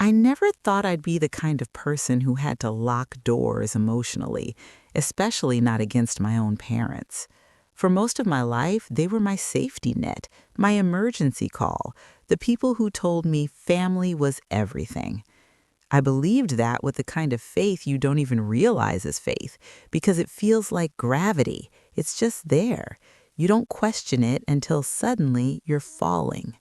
I never thought I'd be the kind of person who had to lock doors emotionally, especially not against my own parents. For most of my life, they were my safety net, my emergency call, the people who told me family was everything. I believed that with the kind of faith you don't even realize is faith, because it feels like gravity. It's just there. You don't question it until suddenly you're falling.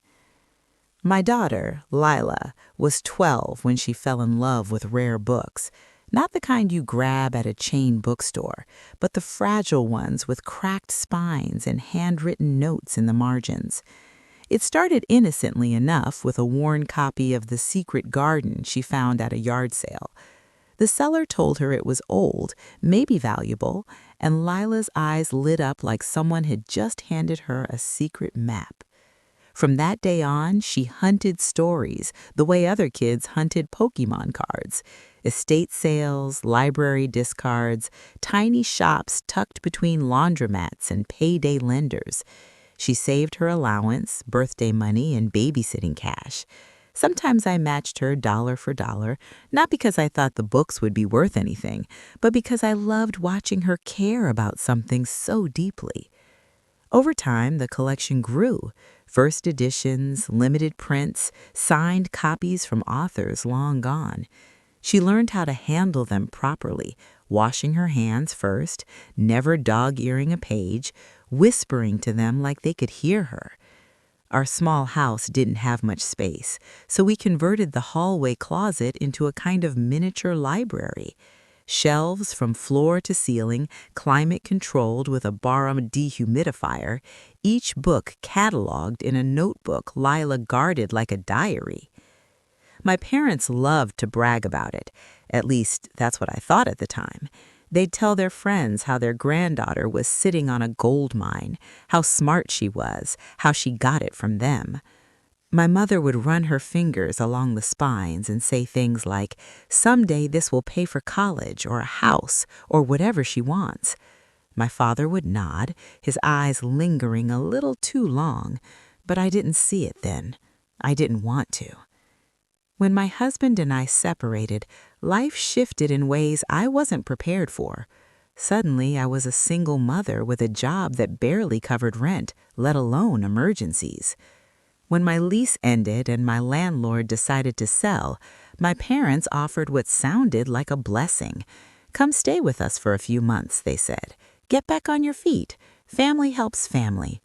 My daughter, Lila, was 12 when she fell in love with rare books. Not the kind you grab at a chain bookstore, but the fragile ones with cracked spines and handwritten notes in the margins. It started innocently enough with a worn copy of The Secret Garden she found at a yard sale. The seller told her it was old, maybe valuable, and Lila's eyes lit up like someone had just handed her a secret map. From that day on, she hunted stories the way other kids hunted Pokemon cards. Estate sales, library discards, tiny shops tucked between laundromats and payday lenders. She saved her allowance, birthday money, and babysitting cash. Sometimes I matched her dollar for dollar, not because I thought the books would be worth anything, but because I loved watching her care about something so deeply. Over time, the collection grew. First editions, limited prints, signed copies from authors long gone. She learned how to handle them properly, washing her hands first, never dog-earing a page, whispering to them like they could hear her. Our small house didn't have much space, so we converted the hallway closet into a kind of miniature library. Shelves from floor to ceiling, climate-controlled with a Barham dehumidifier, each book cataloged in a notebook Lila guarded like a diary. My parents loved to brag about it. At least, that's what I thought at the time. They'd tell their friends how their granddaughter was sitting on a gold mine, how smart she was, how she got it from them. My mother would run her fingers along the spines and say things like, "Someday this will pay for college or a house or whatever she wants." My father would nod, his eyes lingering a little too long, but I didn't see it then. I didn't want to. When my husband and I separated, life shifted in ways I wasn't prepared for. Suddenly, I was a single mother with a job that barely covered rent, let alone emergencies. When my lease ended and my landlord decided to sell, my parents offered what sounded like a blessing. "Come stay with us for a few months," they said. "Get back on your feet. Family helps family."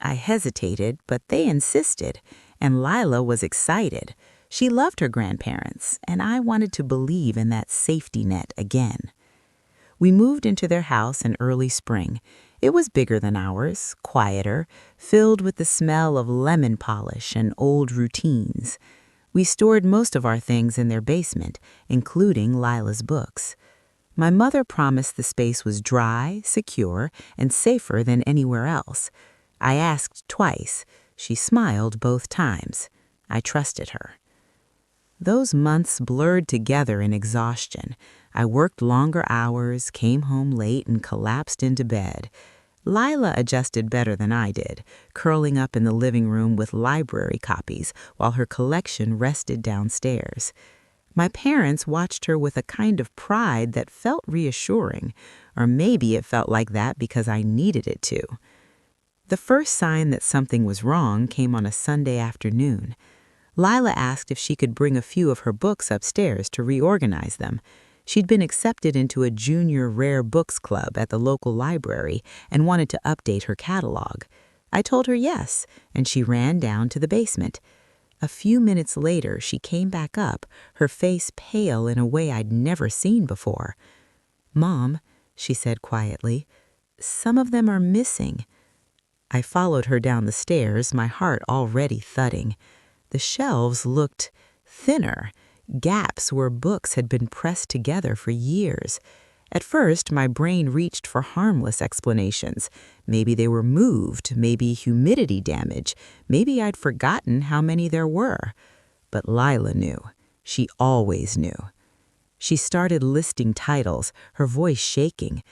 I hesitated, but they insisted, and Lila was excited. She loved her grandparents, and I wanted to believe in that safety net again. We moved into their house in early spring. It was bigger than ours, quieter, filled with the smell of lemon polish and old routines. We stored most of our things in their basement, including Lila's books. My mother promised the space was dry, secure, and safer than anywhere else. I asked twice. She smiled both times. I trusted her. Those months blurred together in exhaustion. I worked longer hours, came home late, and collapsed into bed. Lila adjusted better than I did, curling up in the living room with library copies while her collection rested downstairs. My parents watched her with a kind of pride that felt reassuring, or maybe it felt like that because I needed it to. The first sign that something was wrong came on a Sunday afternoon. Lila asked if she could bring a few of her books upstairs to reorganize them. She'd been accepted into a junior rare books club at the local library and wanted to update her catalog. I told her yes, and she ran down to the basement. A few minutes later, she came back up, her face pale in a way I'd never seen before. "Mom," she said quietly, "some of them are missing." I followed her down the stairs, my heart already thudding. The shelves looked thinner, gaps where books had been pressed together for years. At first, my brain reached for harmless explanations. Maybe they were moved, maybe humidity damage, maybe I'd forgotten how many there were. But Lila knew. She always knew. She started listing titles, her voice shaking.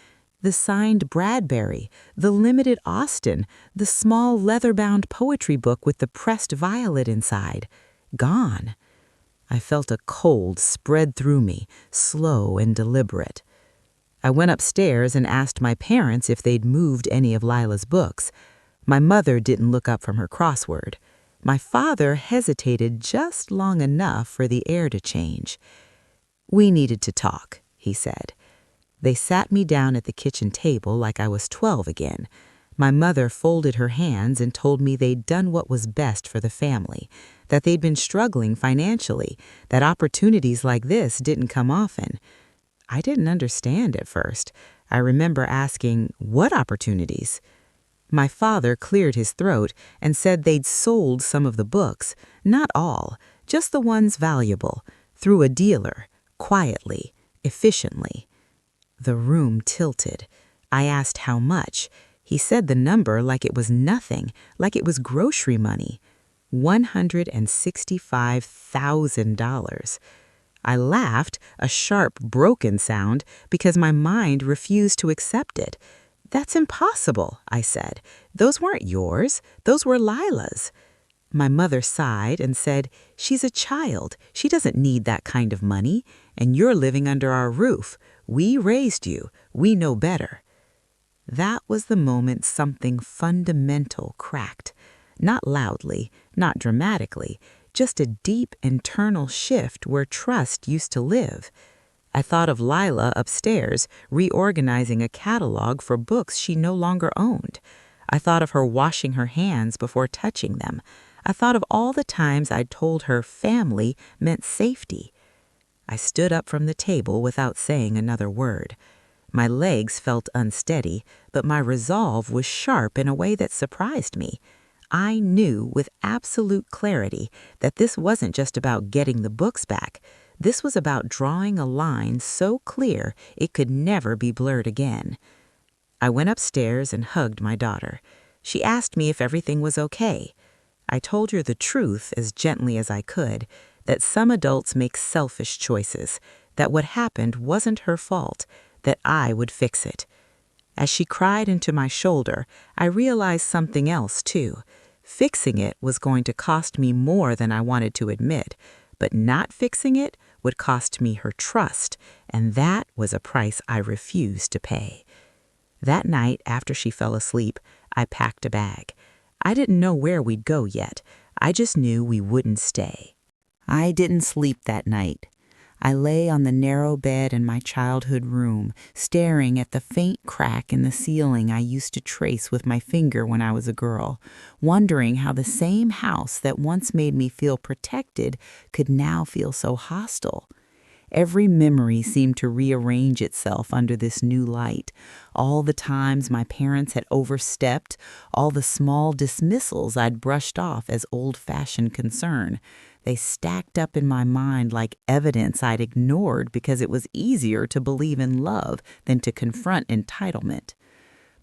The signed Bradbury, the limited Austen, the small leather-bound poetry book with the pressed violet inside. Gone. I felt a cold spread through me, slow and deliberate. I went upstairs and asked my parents if they'd moved any of Lila's books. My mother didn't look up from her crossword. My father hesitated just long enough for the air to change. "We needed to talk," he said. They sat me down at the kitchen table like I was 12 again. My mother folded her hands and told me they'd done what was best for the family, that they'd been struggling financially, that opportunities like this didn't come often. I didn't understand at first. I remember asking, "What opportunities?" My father cleared his throat and said they'd sold some of the books, not all, just the ones valuable, through a dealer, quietly, efficiently. The room tilted. I asked how much. He said the number like it was nothing, like it was grocery money. $165,000. I laughed, a sharp, broken sound, because my mind refused to accept it. "That's impossible," I said. "Those weren't yours. Those were Lila's." My mother sighed and said, "She's a child. She doesn't need that kind of money. And you're living under our roof. We raised you. We know better." That was the moment something fundamental cracked. Not loudly, not dramatically, just a deep internal shift where trust used to live. I thought of Lila upstairs reorganizing a catalog for books she no longer owned. I thought of her washing her hands before touching them. I thought of all the times I'd told her family meant safety. I stood up from the table without saying another word. My legs felt unsteady, but my resolve was sharp in a way that surprised me. I knew with absolute clarity that this wasn't just about getting the books back. This was about drawing a line so clear it could never be blurred again. I went upstairs and hugged my daughter. She asked me if everything was okay. I told her the truth as gently as I could, that some adults make selfish choices, that what happened wasn't her fault, that I would fix it. As she cried into my shoulder, I realized something else, too. Fixing it was going to cost me more than I wanted to admit, but not fixing it would cost me her trust, and that was a price I refused to pay. That night, after she fell asleep, I packed a bag. I didn't know where we'd go yet. I just knew we wouldn't stay. I didn't sleep that night. I lay on the narrow bed in my childhood room, staring at the faint crack in the ceiling I used to trace with my finger when I was a girl, wondering how the same house that once made me feel protected could now feel so hostile. Every memory seemed to rearrange itself under this new light. All the times my parents had overstepped, all the small dismissals I'd brushed off as old-fashioned concern. They stacked up in my mind like evidence I'd ignored because it was easier to believe in love than to confront entitlement.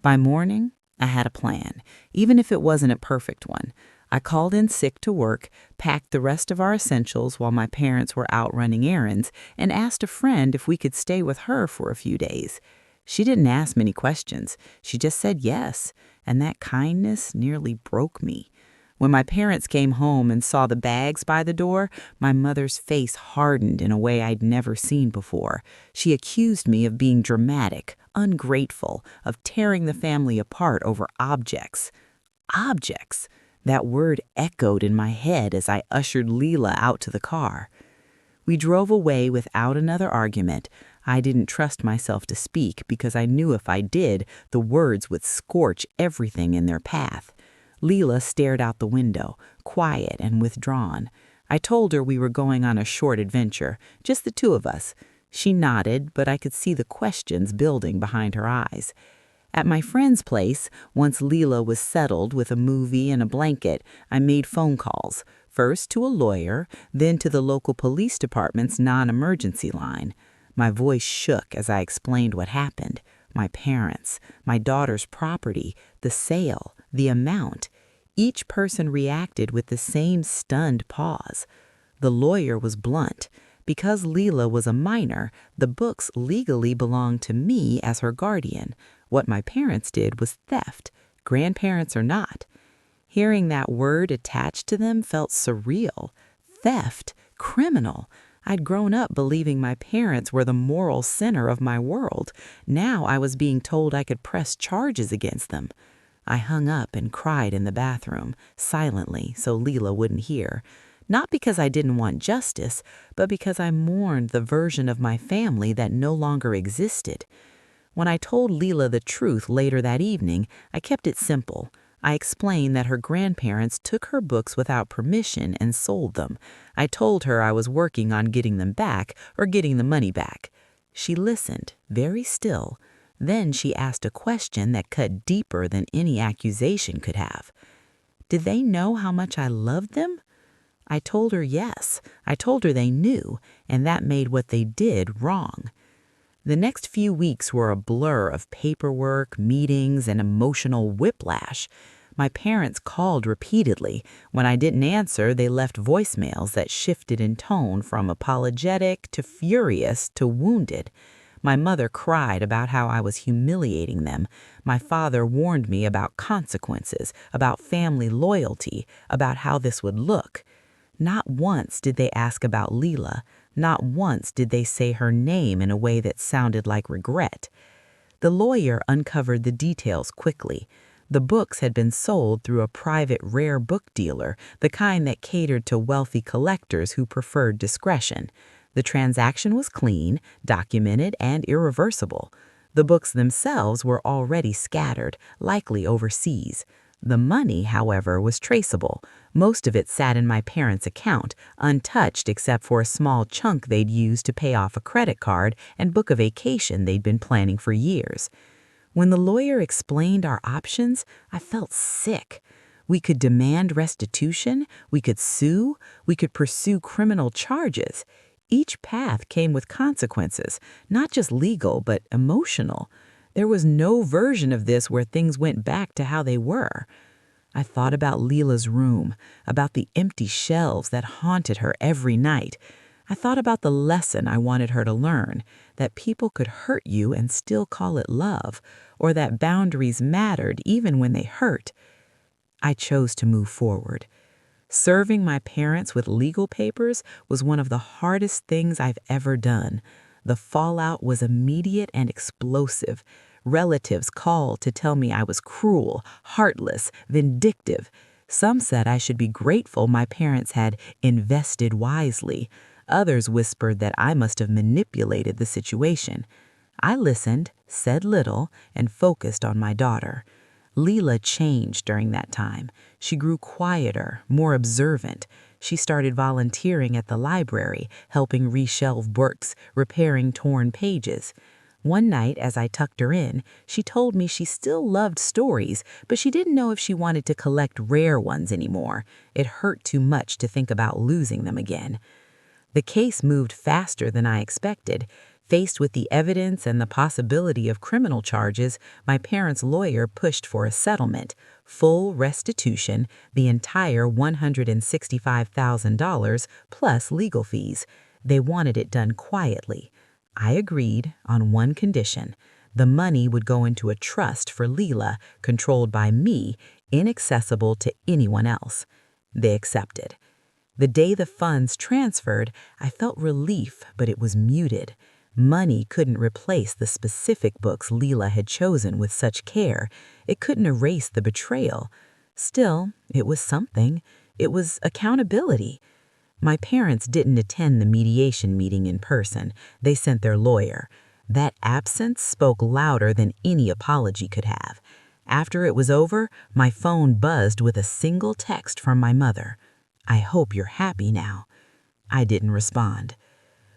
By morning, I had a plan, even if it wasn't a perfect one. I called in sick to work, packed the rest of our essentials while my parents were out running errands, and asked a friend if we could stay with her for a few days. She didn't ask many questions. She just said yes, and that kindness nearly broke me. When my parents came home and saw the bags by the door, my mother's face hardened in a way I'd never seen before. She accused me of being dramatic, ungrateful, of tearing the family apart over objects. Objects! That word echoed in my head as I ushered Leela out to the car. We drove away without another argument. I didn't trust myself to speak because I knew if I did, the words would scorch everything in their path. Leela stared out the window, quiet and withdrawn. I told her we were going on a short adventure, just the two of us. She nodded, but I could see the questions building behind her eyes. At my friend's place, once Leela was settled with a movie and a blanket, I made phone calls, first to a lawyer, then to the local police department's non-emergency line. My voice shook as I explained what happened. My parents, my daughter's property, the sale, the amount. Each person reacted with the same stunned pause. The lawyer was blunt. Because Leela was a minor, the books legally belonged to me as her guardian. What my parents did was theft, grandparents or not. Hearing that word attached to them felt surreal. Theft, criminal. I'd grown up believing my parents were the moral center of my world. Now I was being told I could press charges against them. I hung up and cried in the bathroom, silently, so Leela wouldn't hear. Not because I didn't want justice, but because I mourned the version of my family that no longer existed. When I told Leela the truth later that evening, I kept it simple. I explained that her grandparents took her books without permission and sold them. I told her I was working on getting them back or getting the money back. She listened, very still. Then she asked a question that cut deeper than any accusation could have. Did they know how much I loved them? I told her yes. I told her they knew, and that made what they did wrong. The next few weeks were a blur of paperwork, meetings, and emotional whiplash. My parents called repeatedly. When I didn't answer, they left voicemails that shifted in tone from apologetic to furious to wounded. My mother cried about how I was humiliating them. My father warned me about consequences, about family loyalty, about how this would look. Not once did they ask about Leela. Not once did they say her name in a way that sounded like regret. The lawyer uncovered the details quickly. The books had been sold through a private rare book dealer, the kind that catered to wealthy collectors who preferred discretion. The transaction was clean, documented, and irreversible. The books themselves were already scattered, likely overseas. The money, however, was traceable. Most of it sat in my parents' account, untouched except for a small chunk they'd used to pay off a credit card and book a vacation they'd been planning for years. When the lawyer explained our options, I felt sick. We could demand restitution, we could sue, we could pursue criminal charges. Each path came with consequences, not just legal, but emotional. There was no version of this where things went back to how they were. I thought about Leela's room, about the empty shelves that haunted her every night. I thought about the lesson I wanted her to learn, that people could hurt you and still call it love, or that boundaries mattered even when they hurt. I chose to move forward. Serving my parents with legal papers was one of the hardest things I've ever done. The fallout was immediate and explosive. Relatives called to tell me I was cruel, heartless, vindictive. Some said I should be grateful my parents had invested wisely. Others whispered that I must have manipulated the situation. I listened, said little, and focused on my daughter. Leela changed during that time. She grew quieter, more observant. She started volunteering at the library, helping reshelve books, repairing torn pages. One night, as I tucked her in, she told me she still loved stories, but she didn't know if she wanted to collect rare ones anymore. It hurt too much to think about losing them again. The case moved faster than I expected. Faced with the evidence and the possibility of criminal charges, my parents' lawyer pushed for a settlement, full restitution, the entire $165,000 plus legal fees. They wanted it done quietly. I agreed on one condition. The money would go into a trust for Leela, controlled by me, inaccessible to anyone else. They accepted. The day the funds transferred, I felt relief, but it was muted. Money couldn't replace the specific books Leela had chosen with such care. It couldn't erase the betrayal. Still, it was something. It was accountability. My parents didn't attend the mediation meeting in person. They sent their lawyer. That absence spoke louder than any apology could have. After it was over, my phone buzzed with a single text from my mother. "I hope you're happy now." I didn't respond.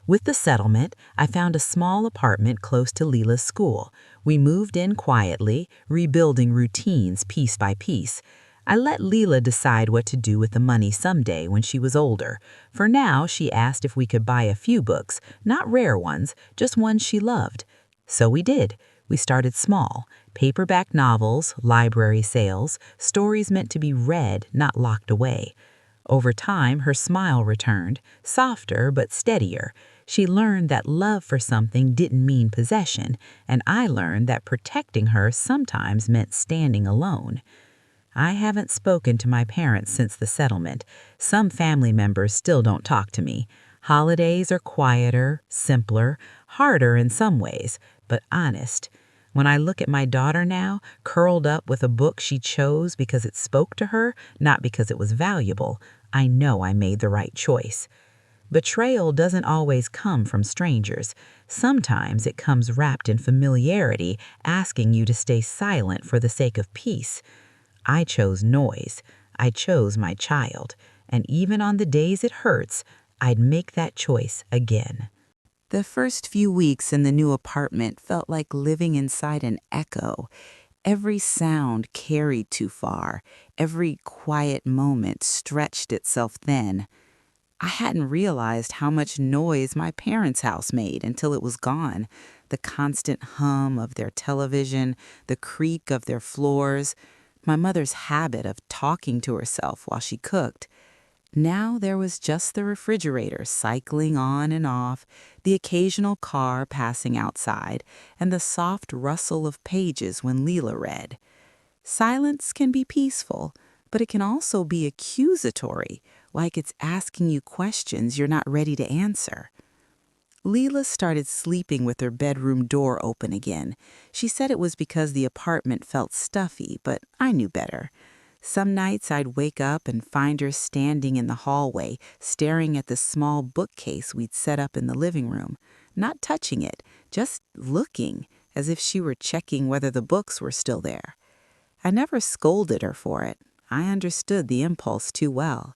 With the settlement, I found a small apartment close to Leela's school. We moved in quietly, rebuilding routines piece by piece. I let Leela decide what to do with the money someday when she was older. For now, she asked if we could buy a few books, not rare ones, just ones she loved. So we did. We started small. Paperback novels, library sales, stories meant to be read, not locked away. Over time, her smile returned, softer but steadier. She learned that love for something didn't mean possession, and I learned that protecting her sometimes meant standing alone. I haven't spoken to my parents since the settlement. Some family members still don't talk to me. Holidays are quieter, simpler, harder in some ways, but honest. When I look at my daughter now, curled up with a book she chose because it spoke to her, not because it was valuable, I know I made the right choice. Betrayal doesn't always come from strangers. Sometimes it comes wrapped in familiarity, asking you to stay silent for the sake of peace. I chose noise. I chose my child. And even on the days it hurts, I'd make that choice again. The first few weeks in the new apartment felt like living inside an echo. Every sound carried too far. Every quiet moment stretched itself thin. I hadn't realized how much noise my parents' house made until it was gone. The constant hum of their television, the creak of their floors, my mother's habit of talking to herself while she cooked. Now there was just the refrigerator cycling on and off, the occasional car passing outside, and the soft rustle of pages when Leela read. Silence can be peaceful, but it can also be accusatory, like it's asking you questions you're not ready to answer. Leela started sleeping with her bedroom door open again. She said it was because the apartment felt stuffy, but I knew better. Some nights I'd wake up and find her standing in the hallway, staring at the small bookcase we'd set up in the living room, not touching it, just looking, as if she were checking whether the books were still there. I never scolded her for it. I understood the impulse too well.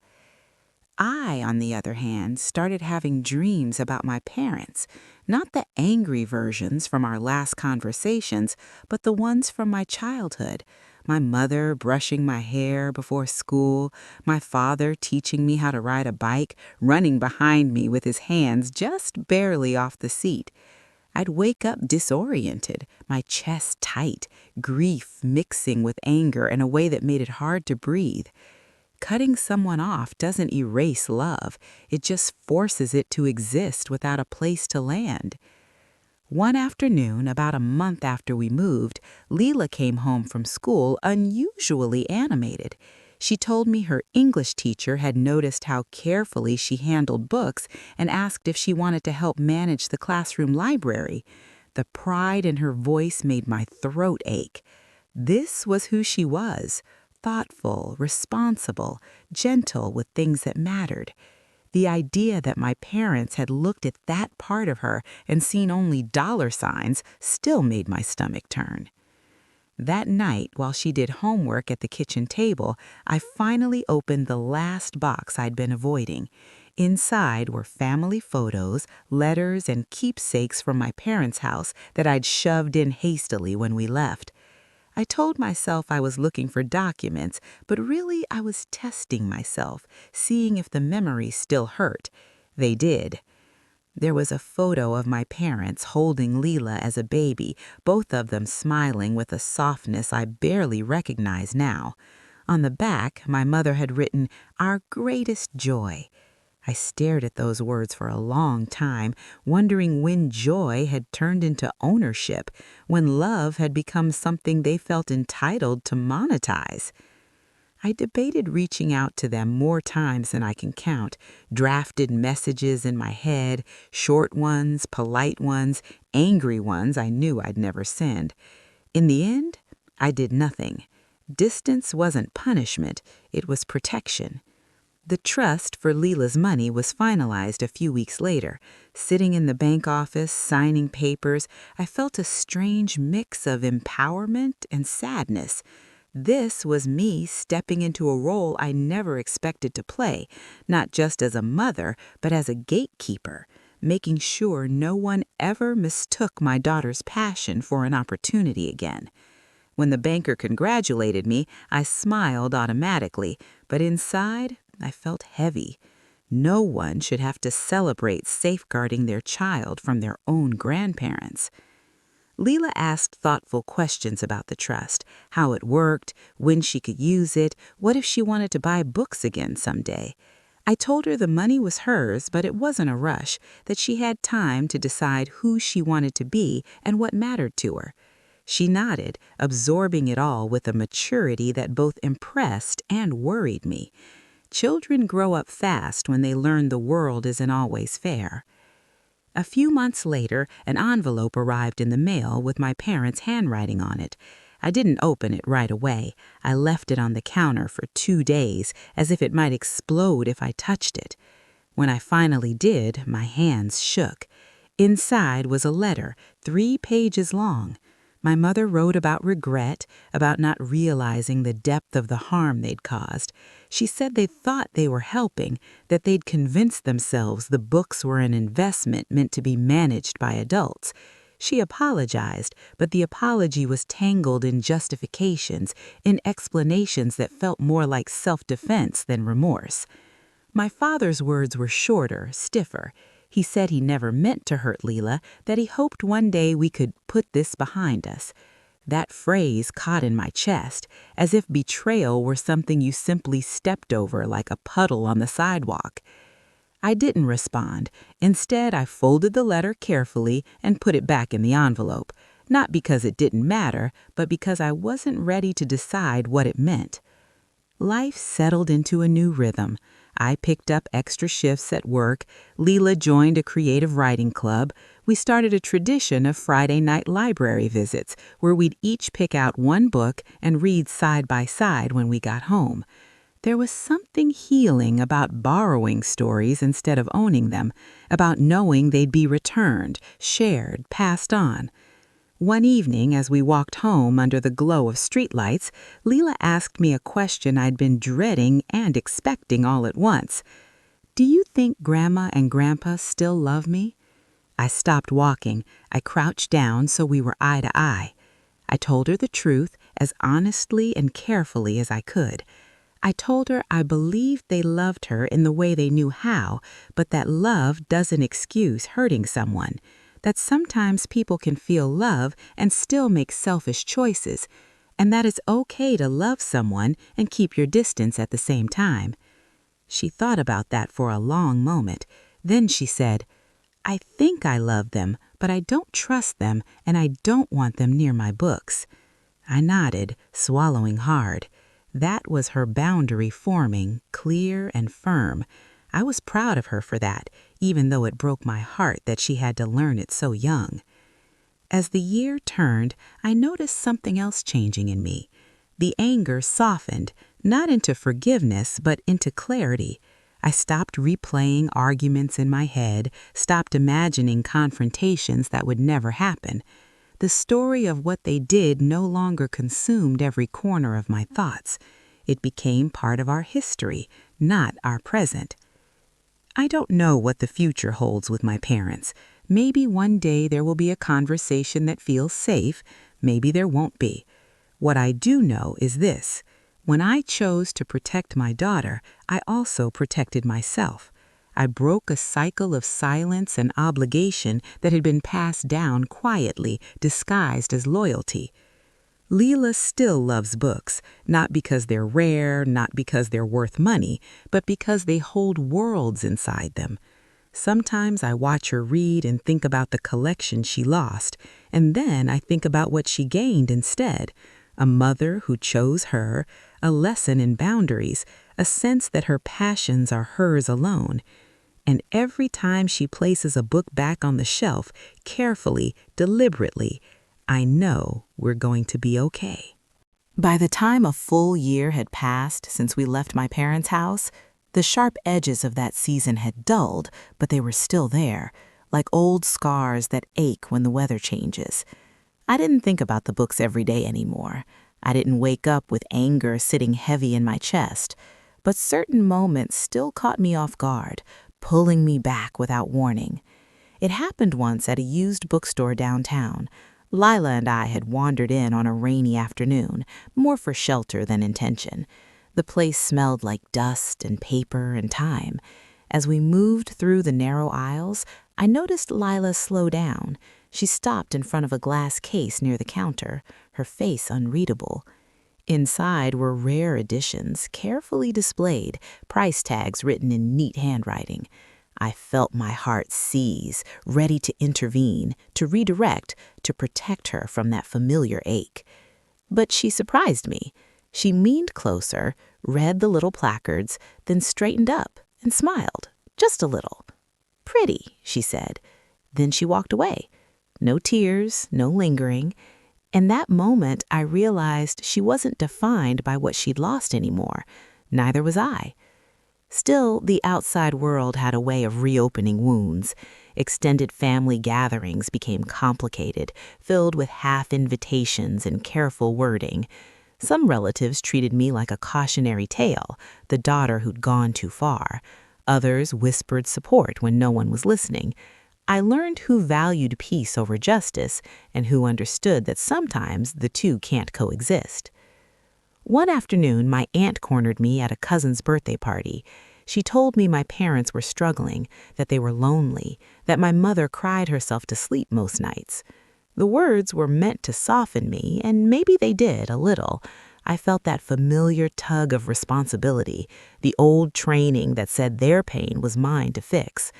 I, on the other hand, started having dreams about my parents, not the angry versions from our last conversations, but the ones from my childhood. My mother brushing my hair before school, my father teaching me how to ride a bike, running behind me with his hands just barely off the seat. I'd wake up disoriented, my chest tight, grief mixing with anger in a way that made it hard to breathe. Cutting someone off doesn't erase love, it just forces it to exist without a place to land. One afternoon, about a month after we moved, Leela came home from school unusually animated. She told me her English teacher had noticed how carefully she handled books and asked if she wanted to help manage the classroom library. The pride in her voice made my throat ache. This was who she was. Thoughtful, responsible, gentle with things that mattered. The idea that my parents had looked at that part of her and seen only dollar signs still made my stomach turn. That night, while she did homework at the kitchen table, I finally opened the last box I'd been avoiding. Inside were family photos, letters, and keepsakes from my parents' house that I'd shoved in hastily when we left. I told myself I was looking for documents, but really I was testing myself, seeing if the memories still hurt. They did. There was a photo of my parents holding Leela as a baby, both of them smiling with a softness I barely recognize now. On the back, my mother had written, "Our greatest joy." I stared at those words for a long time, wondering when joy had turned into ownership, when love had become something they felt entitled to monetize. I debated reaching out to them more times than I can count, drafted messages in my head, short ones, polite ones, angry ones I knew I'd never send. In the end, I did nothing. Distance wasn't punishment, it was protection. The trust for Leela's money was finalized a few weeks later. Sitting in the bank office, signing papers, I felt a strange mix of empowerment and sadness. This was me stepping into a role I never expected to play, not just as a mother, but as a gatekeeper, making sure no one ever mistook my daughter's passion for an opportunity again. When the banker congratulated me, I smiled automatically, but inside, I felt heavy. No one should have to celebrate safeguarding their child from their own grandparents. Leela asked thoughtful questions about the trust, how it worked, when she could use it, what if she wanted to buy books again someday. I told her the money was hers, but it wasn't a rush, that she had time to decide who she wanted to be and what mattered to her. She nodded, absorbing it all with a maturity that both impressed and worried me. Children grow up fast when they learn the world isn't always fair. A few months later, an envelope arrived in the mail with my parents' handwriting on it. I didn't open it right away. I left it on the counter for 2 days, as if it might explode if I touched it. When I finally did, my hands shook. Inside was a letter, 3 pages long. My mother wrote about regret, about not realizing the depth of the harm they'd caused. She said they thought they were helping, that they'd convinced themselves the books were an investment meant to be managed by adults. She apologized, but the apology was tangled in justifications, in explanations that felt more like self-defense than remorse. My father's words were shorter, stiffer. He said he never meant to hurt Leela, that he hoped one day we could put this behind us. That phrase caught in my chest, as if betrayal were something you simply stepped over like a puddle on the sidewalk. I didn't respond. Instead, I folded the letter carefully and put it back in the envelope, not because it didn't matter, but because I wasn't ready to decide what it meant. Life settled into a new rhythm. I picked up extra shifts at work. Leela joined a creative writing club. We started a tradition of Friday night library visits where we'd each pick out one book and read side by side when we got home. There was something healing about borrowing stories instead of owning them, about knowing they'd be returned, shared, passed on. One evening, as we walked home under the glow of streetlights, Leela asked me a question I'd been dreading and expecting all at once. "Do you think Grandma and Grandpa still love me?" I stopped walking. I crouched down so we were eye to eye. I told her the truth as honestly and carefully as I could. I told her I believed they loved her in the way they knew how, but that love doesn't excuse hurting someone. That sometimes people can feel love and still make selfish choices, and that it's okay to love someone and keep your distance at the same time. She thought about that for a long moment. Then she said, "I think I love them, but I don't trust them, and I don't want them near my books." I nodded, swallowing hard. That was her boundary forming, clear and firm. I was proud of her for that, even though it broke my heart that she had to learn it so young. As the year turned, I noticed something else changing in me. The anger softened, not into forgiveness, but into clarity. I stopped replaying arguments in my head, stopped imagining confrontations that would never happen. The story of what they did no longer consumed every corner of my thoughts. It became part of our history, not our present. I don't know what the future holds with my parents. Maybe one day there will be a conversation that feels safe. Maybe there won't be. What I do know is this. When I chose to protect my daughter, I also protected myself. I broke a cycle of silence and obligation that had been passed down quietly, disguised as loyalty. Leela still loves books, not because they're rare, not because they're worth money, but because they hold worlds inside them. Sometimes I watch her read and think about the collection she lost, and then I think about what she gained instead. A mother who chose her, a lesson in boundaries, a sense that her passions are hers alone. And every time she places a book back on the shelf, carefully, deliberately, I know we're going to be okay. By the time a full year had passed since we left my parents' house, the sharp edges of that season had dulled, but they were still there, like old scars that ache when the weather changes. I didn't think about the books every day anymore. I didn't wake up with anger sitting heavy in my chest, but certain moments still caught me off guard, pulling me back without warning. It happened once at a used bookstore downtown. Lila and I had wandered in on a rainy afternoon, more for shelter than intention. The place smelled like dust and paper and time. As we moved through the narrow aisles, I noticed Lila slow down. She stopped in front of a glass case near the counter, her face unreadable. Inside were rare editions, carefully displayed, price tags written in neat handwriting. I felt my heart seize, ready to intervene, to redirect, to protect her from that familiar ache. But she surprised me. She leaned closer, read the little placards, then straightened up and smiled, just a little. "Pretty," she said. Then she walked away. No tears, no lingering. In that moment, I realized she wasn't defined by what she'd lost anymore. Neither was I. Still, the outside world had a way of reopening wounds. Extended family gatherings became complicated, filled with half-invitations and careful wording. Some relatives treated me like a cautionary tale, the daughter who'd gone too far. Others whispered support when no one was listening. I learned who valued peace over justice and who understood that sometimes the two can't coexist. One afternoon, my aunt cornered me at a cousin's birthday party. She told me my parents were struggling, that they were lonely, that my mother cried herself to sleep most nights. The words were meant to soften me, and maybe they did a little. I felt that familiar tug of responsibility, the old training that said their pain was mine to fix.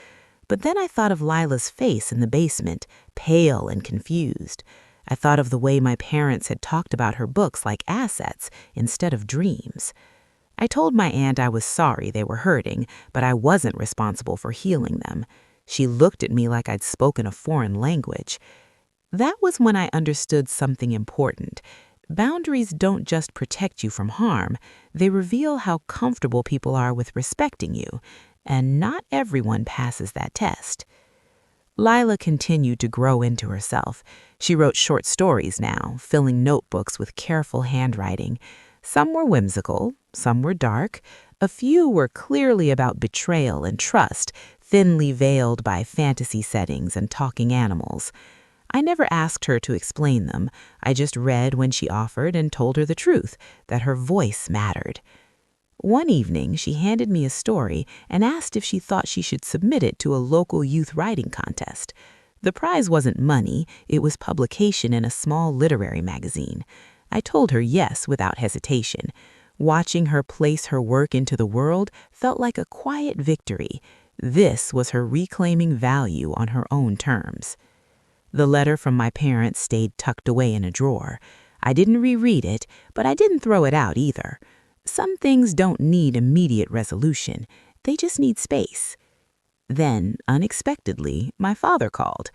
But then I thought of Lila's face in the basement, pale and confused. I thought of the way my parents had talked about her books like assets instead of dreams. I told my aunt I was sorry they were hurting, but I wasn't responsible for healing them. She looked at me like I'd spoken a foreign language. That was when I understood something important. Boundaries don't just protect you from harm, they reveal how comfortable people are with respecting you, and not everyone passes that test. Lila continued to grow into herself. She wrote short stories now, filling notebooks with careful handwriting. Some were whimsical, some were dark. A few were clearly about betrayal and trust, thinly veiled by fantasy settings and talking animals. I never asked her to explain them. I just read when she offered and told her the truth, that her voice mattered. One evening, she handed me a story and asked if she thought she should submit it to a local youth writing contest. The prize wasn't money, it was publication in a small literary magazine. I told her yes without hesitation. Watching her place her work into the world felt like a quiet victory. This was her reclaiming value on her own terms. The letter from my parents stayed tucked away in a drawer. I didn't reread it, but I didn't throw it out either. Some things don't need immediate resolution. They just need space. Then, unexpectedly, my father called.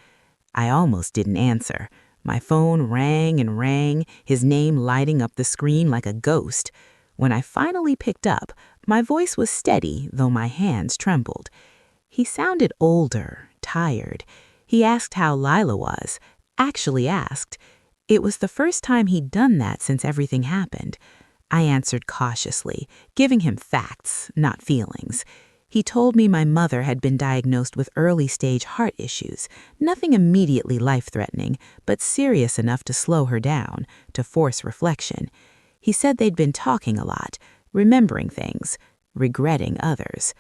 I almost didn't answer. My phone rang and rang, his name lighting up the screen like a ghost. When I finally picked up, my voice was steady, though my hands trembled. He sounded older, tired. He asked how Lila was. Actually asked. It was the first time he'd done that since everything happened. I answered cautiously, giving him facts, not feelings. He told me my mother had been diagnosed with early-stage heart issues, nothing immediately life-threatening, but serious enough to slow her down, to force reflection. He said they'd been talking a lot, remembering things, regretting others.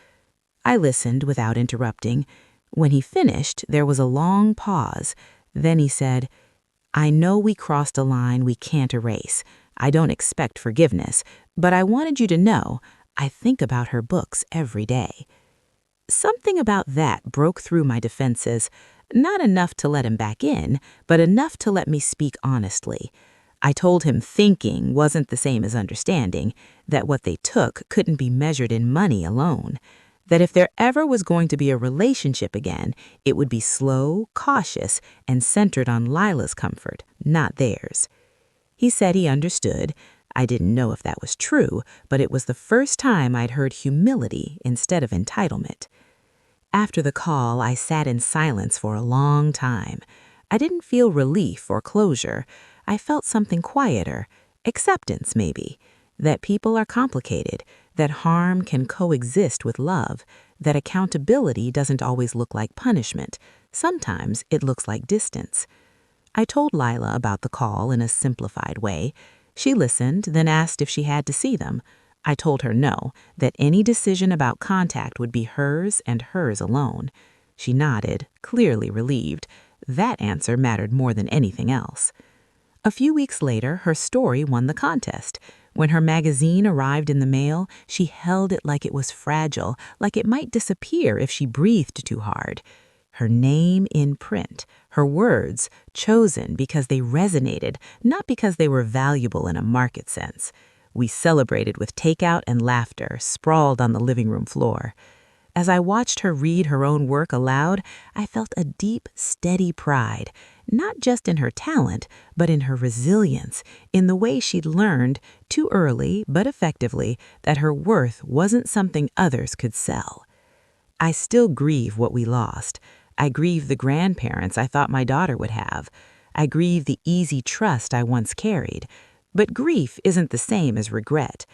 I listened without interrupting. When he finished, there was a long pause. Then he said, "I know we crossed a line we can't erase. I don't expect forgiveness, but I wanted you to know I think about her books every day." Something about that broke through my defenses, not enough to let him back in, but enough to let me speak honestly. I told him thinking wasn't the same as understanding, that what they took couldn't be measured in money alone, that if there ever was going to be a relationship again, it would be slow, cautious, and centered on Lila's comfort, not theirs. He said he understood. I didn't know if that was true, but it was the first time I'd heard humility instead of entitlement. After the call, I sat in silence for a long time. I didn't feel relief or closure. I felt something quieter, acceptance maybe, that people are complicated, that harm can coexist with love, that accountability doesn't always look like punishment. Sometimes it looks like distance. I told Lila about the call in a simplified way. She listened, then asked if she had to see them. I told her no, that any decision about contact would be hers and hers alone. She nodded, clearly relieved. That answer mattered more than anything else. A few weeks later, her story won the contest. When her magazine arrived in the mail, she held it like it was fragile, like it might disappear if she breathed too hard. Her name in print, her words chosen because they resonated, not because they were valuable in a market sense. We celebrated with takeout and laughter, sprawled on the living room floor. As I watched her read her own work aloud, I felt a deep, steady pride, not just in her talent, but in her resilience, in the way she'd learned, too early but effectively, that her worth wasn't something others could sell. I still grieve what we lost. I grieve the grandparents I thought my daughter would have. I grieve the easy trust I once carried. But grief isn't the same as regret.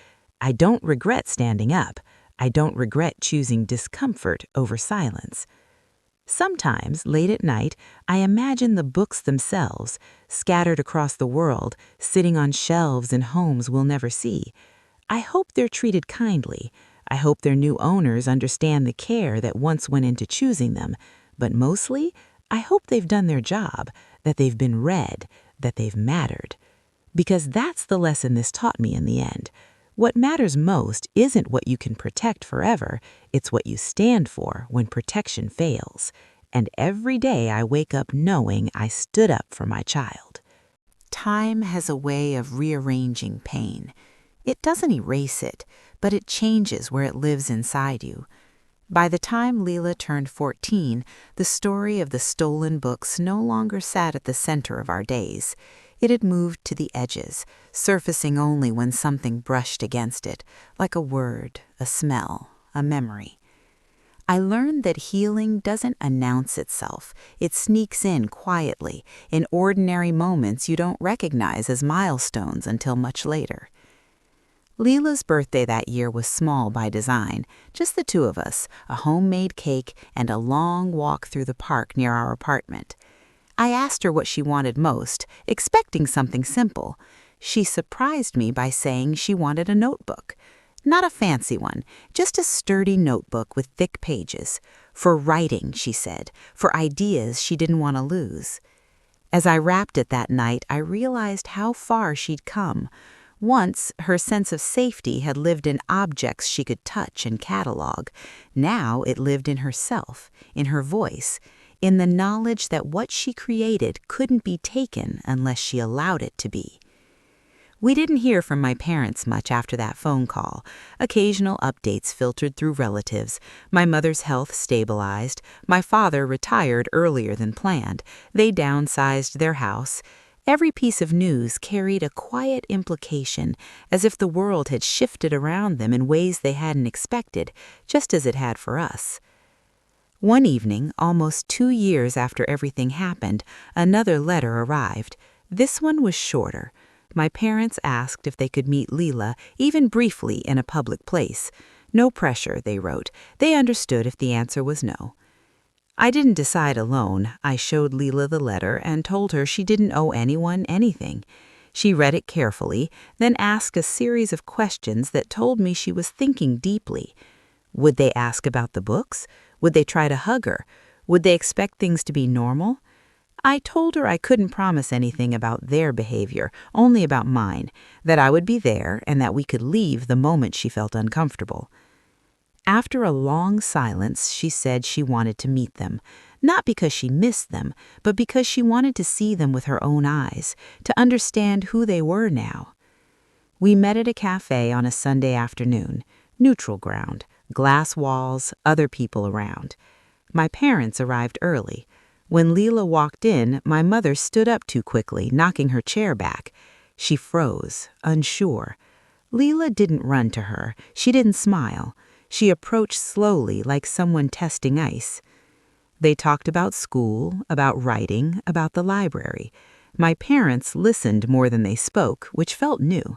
I don't regret standing up. I don't regret choosing discomfort over silence. Sometimes, late at night, I imagine the books themselves, scattered across the world, sitting on shelves in homes we'll never see. I hope they're treated kindly. I hope their new owners understand the care that once went into choosing them. But mostly, I hope they've done their job, that they've been read, that they've mattered. Because that's the lesson this taught me in the end. What matters most isn't what you can protect forever, it's what you stand for when protection fails. And every day I wake up knowing I stood up for my child. Time has a way of rearranging pain. It doesn't erase it, but it changes where it lives inside you. By the time Leela turned 14, the story of the stolen books no longer sat at the center of our days. It had moved to the edges, surfacing only when something brushed against it, like a word, a smell, a memory. I learned that healing doesn't announce itself. It sneaks in quietly, in ordinary moments you don't recognize as milestones until much later. Leela's birthday that year was small by design, just the two of us, a homemade cake, and a long walk through the park near our apartment. I asked her what she wanted most, expecting something simple. She surprised me by saying she wanted a notebook. Not a fancy one, just a sturdy notebook with thick pages. For writing, she said, for ideas she didn't want to lose. As I wrapped it that night, I realized how far she'd come. Once, her sense of safety had lived in objects she could touch and catalog. Now it lived in herself, in her voice, in the knowledge that what she created couldn't be taken unless she allowed it to be. We didn't hear from my parents much after that phone call. Occasional updates filtered through relatives. My mother's health stabilized. My father retired earlier than planned. They downsized their house. Every piece of news carried a quiet implication, as if the world had shifted around them in ways they hadn't expected, just as it had for us. One evening, almost 2 years after everything happened, another letter arrived. This one was shorter. My parents asked if they could meet Leela, even briefly, in a public place. No pressure, they wrote. They understood if the answer was no. I didn't decide alone. I showed Leela the letter and told her she didn't owe anyone anything. She read it carefully, then asked a series of questions that told me she was thinking deeply. Would they ask about the books? Would they try to hug her? Would they expect things to be normal? I told her I couldn't promise anything about their behavior, only about mine, that I would be there and that we could leave the moment she felt uncomfortable. After a long silence, she said she wanted to meet them, not because she missed them, but because she wanted to see them with her own eyes, to understand who they were now. We met at a cafe on a Sunday afternoon, neutral ground, glass walls, other people around. My parents arrived early. When Leela walked in, my mother stood up too quickly, knocking her chair back. She froze, unsure. Leela didn't run to her. She didn't smile. She approached slowly, like someone testing ice. They talked about school, about writing, about the library. My parents listened more than they spoke, which felt new.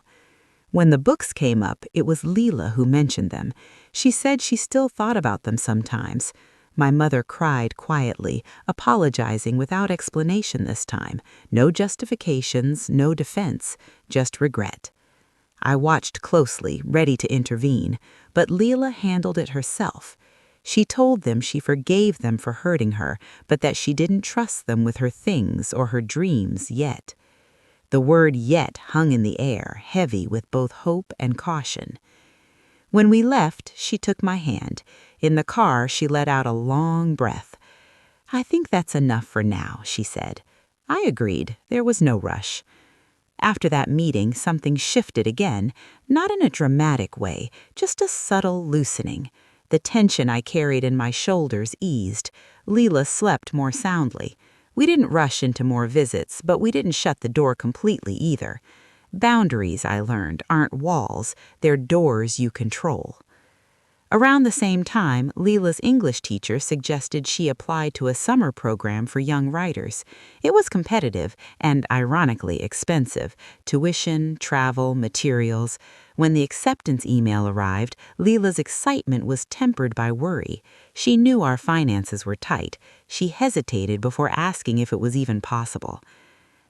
When the books came up, it was Leela who mentioned them. She said she still thought about them sometimes. My mother cried quietly, apologizing without explanation this time. No justifications, no defense, just regret. I watched closely, ready to intervene, but Leela handled it herself. She told them she forgave them for hurting her, but that she didn't trust them with her things or her dreams yet. The word yet hung in the air, heavy with both hope and caution. When we left, she took my hand. In the car, she let out a long breath. "I think that's enough for now," she said. I agreed. There was no rush. After that meeting, something shifted again, not in a dramatic way, just a subtle loosening. The tension I carried in my shoulders eased. Leela slept more soundly. We didn't rush into more visits, but we didn't shut the door completely either. Boundaries, I learned, aren't walls, they're doors you control. Around the same time, Leela's English teacher suggested she apply to a summer program for young writers. It was competitive and, ironically, expensive. Tuition, travel, materials. When the acceptance email arrived, Leela's excitement was tempered by worry. She knew our finances were tight. She hesitated before asking if it was even possible.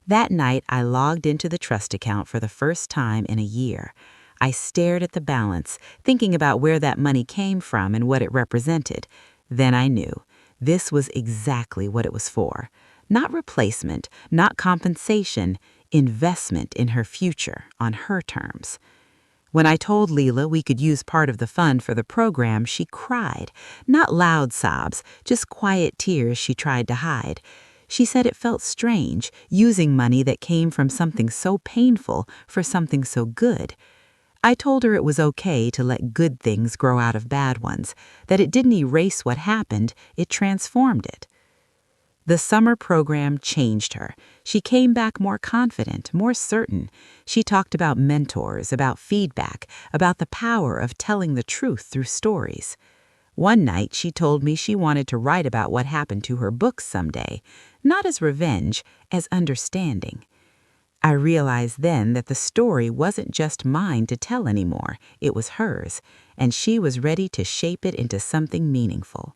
That night, I logged into the trust account for the first time in a year. I stared at the balance, thinking about where that money came from and what it represented. Then I knew. This was exactly what it was for. Not replacement, not compensation, investment in her future, on her terms. When I told Leela we could use part of the fund for the program, she cried. Not loud sobs, just quiet tears she tried to hide. She said it felt strange, using money that came from something so painful for something so good. I told her it was okay to let good things grow out of bad ones, that it didn't erase what happened, it transformed it. The summer program changed her. She came back more confident, more certain. She talked about mentors, about feedback, about the power of telling the truth through stories. One night she told me she wanted to write about what happened to her books someday, not as revenge, as understanding. I realized then that the story wasn't just mine to tell anymore, it was hers, and she was ready to shape it into something meaningful.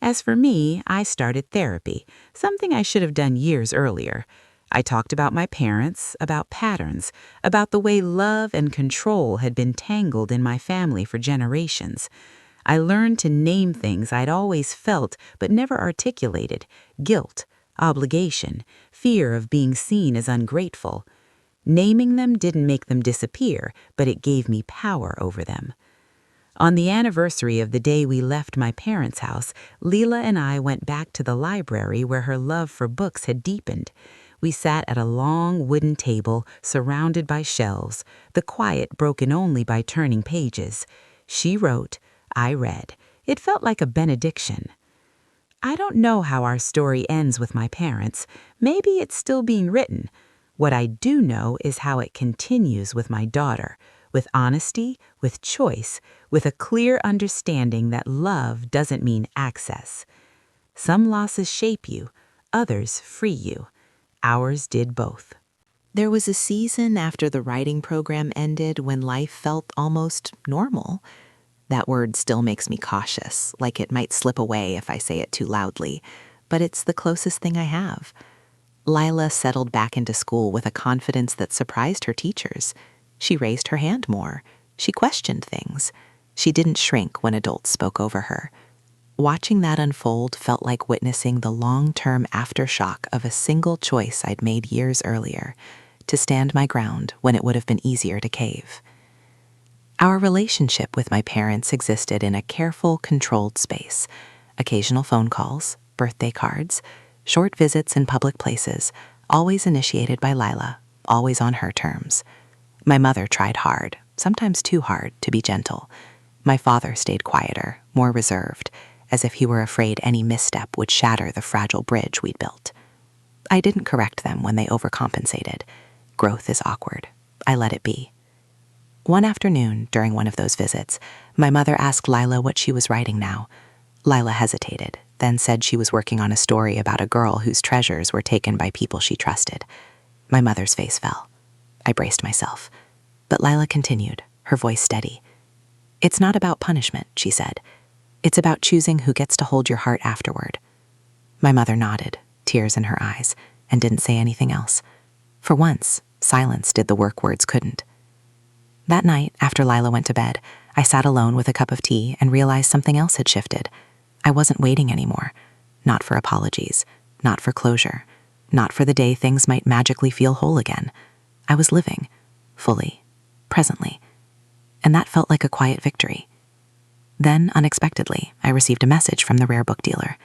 As for me, I started therapy, something I should have done years earlier. I talked about my parents, about patterns, about the way love and control had been tangled in my family for generations. I learned to name things I'd always felt but never articulated: guilt, obligation, fear of being seen as ungrateful. Naming them didn't make them disappear, but it gave me power over them. On the anniversary of the day we left my parents' house, Leela and I went back to the library where her love for books had deepened. We sat at a long wooden table surrounded by shelves, the quiet broken only by turning pages. She wrote, I read. It felt like a benediction. I don't know how our story ends with my parents. Maybe it's still being written. What I do know is how it continues with my daughter, with honesty, with choice, with a clear understanding that love doesn't mean access. Some losses shape you, others free you. Ours did both. There was a season after the writing program ended when life felt almost normal. That word still makes me cautious, like it might slip away if I say it too loudly, but it's the closest thing I have. Lila settled back into school with a confidence that surprised her teachers. She raised her hand more. She questioned things. She didn't shrink when adults spoke over her. Watching that unfold felt like witnessing the long-term aftershock of a single choice I'd made years earlier, to stand my ground when it would have been easier to cave. Our relationship with my parents existed in a careful, controlled space. Occasional phone calls, birthday cards, short visits in public places, always initiated by Lila, always on her terms. My mother tried hard, sometimes too hard, to be gentle. My father stayed quieter, more reserved, as if he were afraid any misstep would shatter the fragile bridge we'd built. I didn't correct them when they overcompensated. Growth is awkward. I let it be. One afternoon, during one of those visits, my mother asked Lila what she was writing now. Lila hesitated, then said she was working on a story about a girl whose treasures were taken by people she trusted. My mother's face fell. I braced myself. But Lila continued, her voice steady. It's not about punishment, she said. It's about choosing who gets to hold your heart afterward. My mother nodded, tears in her eyes, and didn't say anything else. For once, silence did the work words couldn't. That night, after Lila went to bed, I sat alone with a cup of tea and realized something else had shifted. I wasn't waiting anymore. Not for apologies, not for closure. not for the day things might magically feel whole again. I was living, fully, presently, and that felt like a quiet victory. Then, unexpectedly, I received a message from the rare book dealer.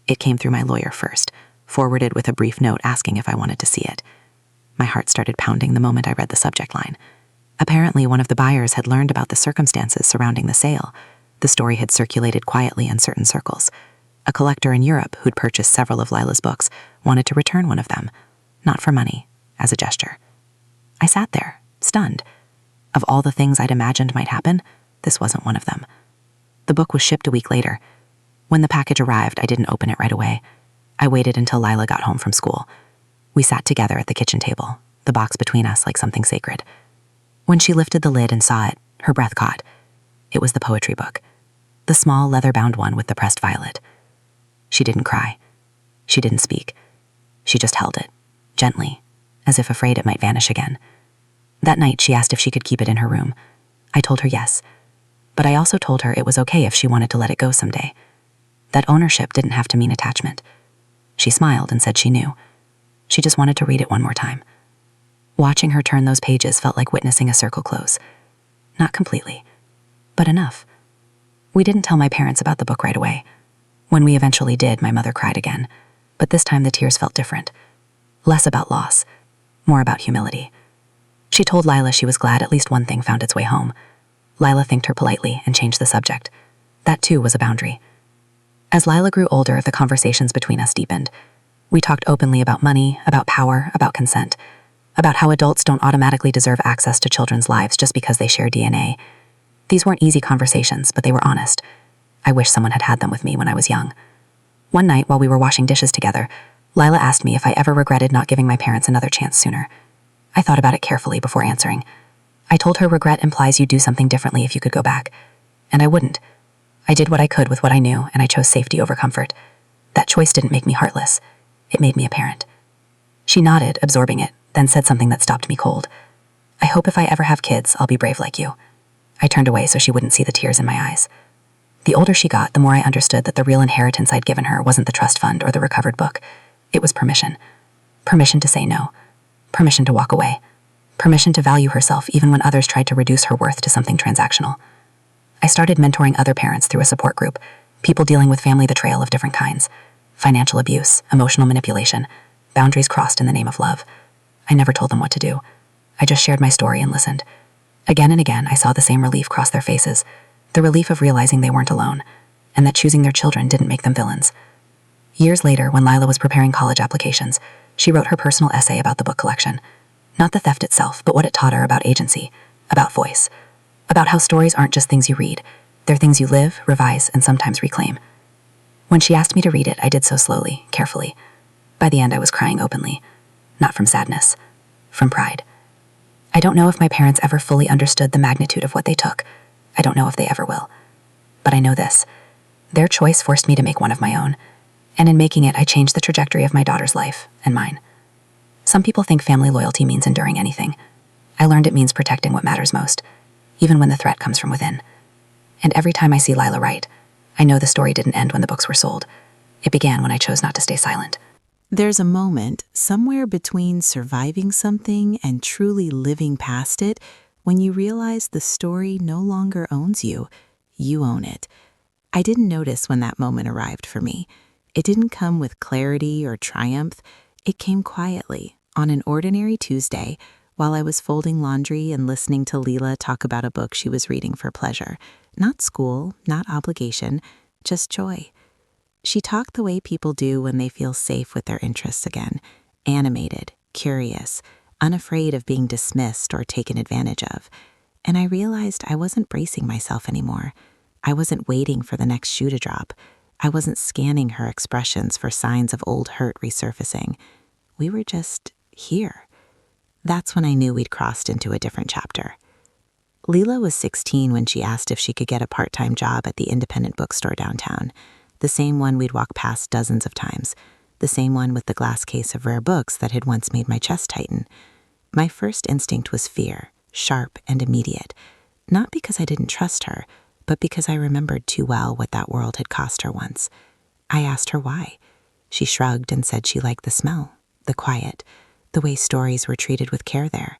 It came through my lawyer first, forwarded with a brief note asking if I wanted to see it. My heart started pounding the moment I read the subject line. Apparently, one of the buyers had learned about the circumstances surrounding the sale. The story had circulated quietly in certain circles. A collector in Europe who'd purchased several of Lila's books wanted to return one of them, not for money, as a gesture. I sat there, stunned. Of all the things I'd imagined might happen, this wasn't one of them. The book was shipped a week later. When the package arrived, I didn't open it right away. I waited until Lila got home from school. We sat together at the kitchen table, the box between us like something sacred. When she lifted the lid and saw it, her breath caught. It was the poetry book, the small leather-bound one with the pressed violet. She didn't cry. She didn't speak. She just held it, gently, as if afraid it might vanish again. That night, she asked if she could keep it in her room. I told her yes, but I also told her it was okay if she wanted to let it go someday. That ownership didn't have to mean attachment. She smiled and said she knew. She just wanted to read it one more time. Watching her turn those pages felt like witnessing a circle close. Not completely, but enough. We didn't tell my parents about the book right away. When we eventually did, my mother cried again, but this time the tears felt different. Less about loss, more about humility. She told Lila she was glad at least one thing found its way home. Lila thanked her politely and changed the subject. That too was a boundary. As Lila grew older, the conversations between us deepened. We talked openly about money, about power, about consent, about how adults don't automatically deserve access to children's lives just because they share DNA. These weren't easy conversations, but they were honest. I wish someone had had them with me when I was young. One night, while we were washing dishes together, Lila asked me if I ever regretted not giving my parents another chance sooner. I thought about it carefully before answering. I told her regret implies you'd do something differently if you could go back. And I wouldn't. I did what I could with what I knew, and I chose safety over comfort. That choice didn't make me heartless. It made me a parent. She nodded, absorbing it, then said something that stopped me cold. I hope if I ever have kids, I'll be brave like you. I turned away so she wouldn't see the tears in my eyes. The older she got, the more I understood that the real inheritance I'd given her wasn't the trust fund or the recovered book. It was permission. Permission to say no. Permission to walk away. Permission to value herself even when others tried to reduce her worth to something transactional. I started mentoring other parents through a support group, people dealing with family betrayal of different kinds, financial abuse, emotional manipulation, boundaries crossed in the name of love. I never told them what to do. I just shared my story and listened. Again and again, I saw the same relief cross their faces, the relief of realizing they weren't alone, and that choosing their children didn't make them villains. Years later, when Lila was preparing college applications, she wrote her personal essay about the book collection. Not the theft itself, but what it taught her about agency, about voice, about how stories aren't just things you read. They're things you live, revise, and sometimes reclaim. When she asked me to read it, I did so slowly, carefully. By the end, I was crying openly, not from sadness, from pride. I don't know if my parents ever fully understood the magnitude of what they took. I don't know if they ever will. But I know this. Their choice forced me to make one of my own. And in making it, I changed the trajectory of my daughter's life and mine. Some people think family loyalty means enduring anything. I learned it means protecting what matters most, even when the threat comes from within. And every time I see Lila write, I know the story didn't end when the books were sold. It began when I chose not to stay silent. There's a moment somewhere between surviving something and truly living past it when you realize the story no longer owns you. You own it. I didn't notice when that moment arrived for me. It didn't come with clarity or triumph. It came quietly, on an ordinary Tuesday, while I was folding laundry and listening to Leela talk about a book she was reading for pleasure. Not school, not obligation, just joy. She talked the way people do when they feel safe with their interests again, animated, curious, unafraid of being dismissed or taken advantage of. And I realized I wasn't bracing myself anymore. I wasn't waiting for the next shoe to drop. I wasn't scanning her expressions for signs of old hurt resurfacing. We were just here. That's when I knew we'd crossed into a different chapter. Leela was 16 when she asked if she could get a part-time job at the independent bookstore downtown, the same one we'd walked past dozens of times, the same one with the glass case of rare books that had once made my chest tighten. My first instinct was fear, sharp and immediate, not because I didn't trust her, but because I remembered too well what that world had cost her once. I asked her why. She shrugged and said she liked the smell. the quiet, the way stories were treated with care there.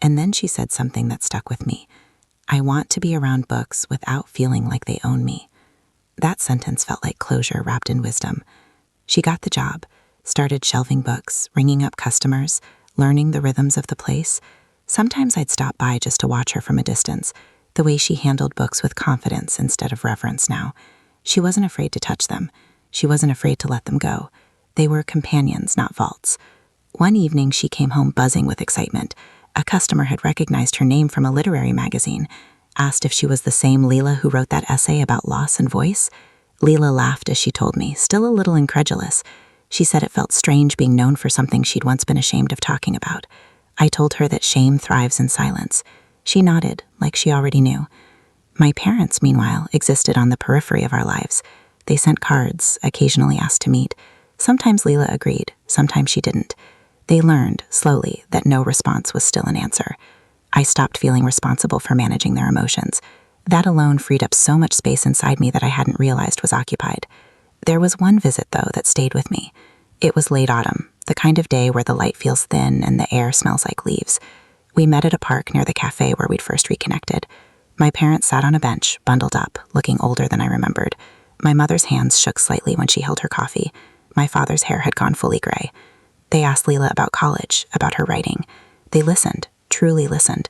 And then she said something that stuck with me. I want to be around books without feeling like they own me. That sentence felt like closure wrapped in wisdom. She got the job, started shelving books, ringing up customers, learning the rhythms of the place. Sometimes I'd stop by just to watch her from a distance, the way she handled books with confidence instead of reverence now. She wasn't afraid to touch them. She wasn't afraid to let them go. They were companions, not vaults. One evening, she came home buzzing with excitement. A customer had recognized her name from a literary magazine, asked if she was the same Leela who wrote that essay about loss and voice. Leela laughed as she told me, still a little incredulous. She said it felt strange being known for something she'd once been ashamed of talking about. I told her that shame thrives in silence. She nodded, like she already knew. My parents, meanwhile, existed on the periphery of our lives. They sent cards, occasionally asked to meet. Sometimes Leela agreed, sometimes she didn't. They learned, slowly, that no response was still an answer. I stopped feeling responsible for managing their emotions. That alone freed up so much space inside me that I hadn't realized was occupied. There was one visit, though, that stayed with me. It was late autumn, the kind of day where the light feels thin and the air smells like leaves. We met at a park near the cafe where we'd first reconnected. My parents sat on a bench, bundled up, looking older than I remembered. My mother's hands shook slightly when she held her coffee. My father's hair had gone fully gray. They asked Leela about college, about her writing. They listened, truly listened.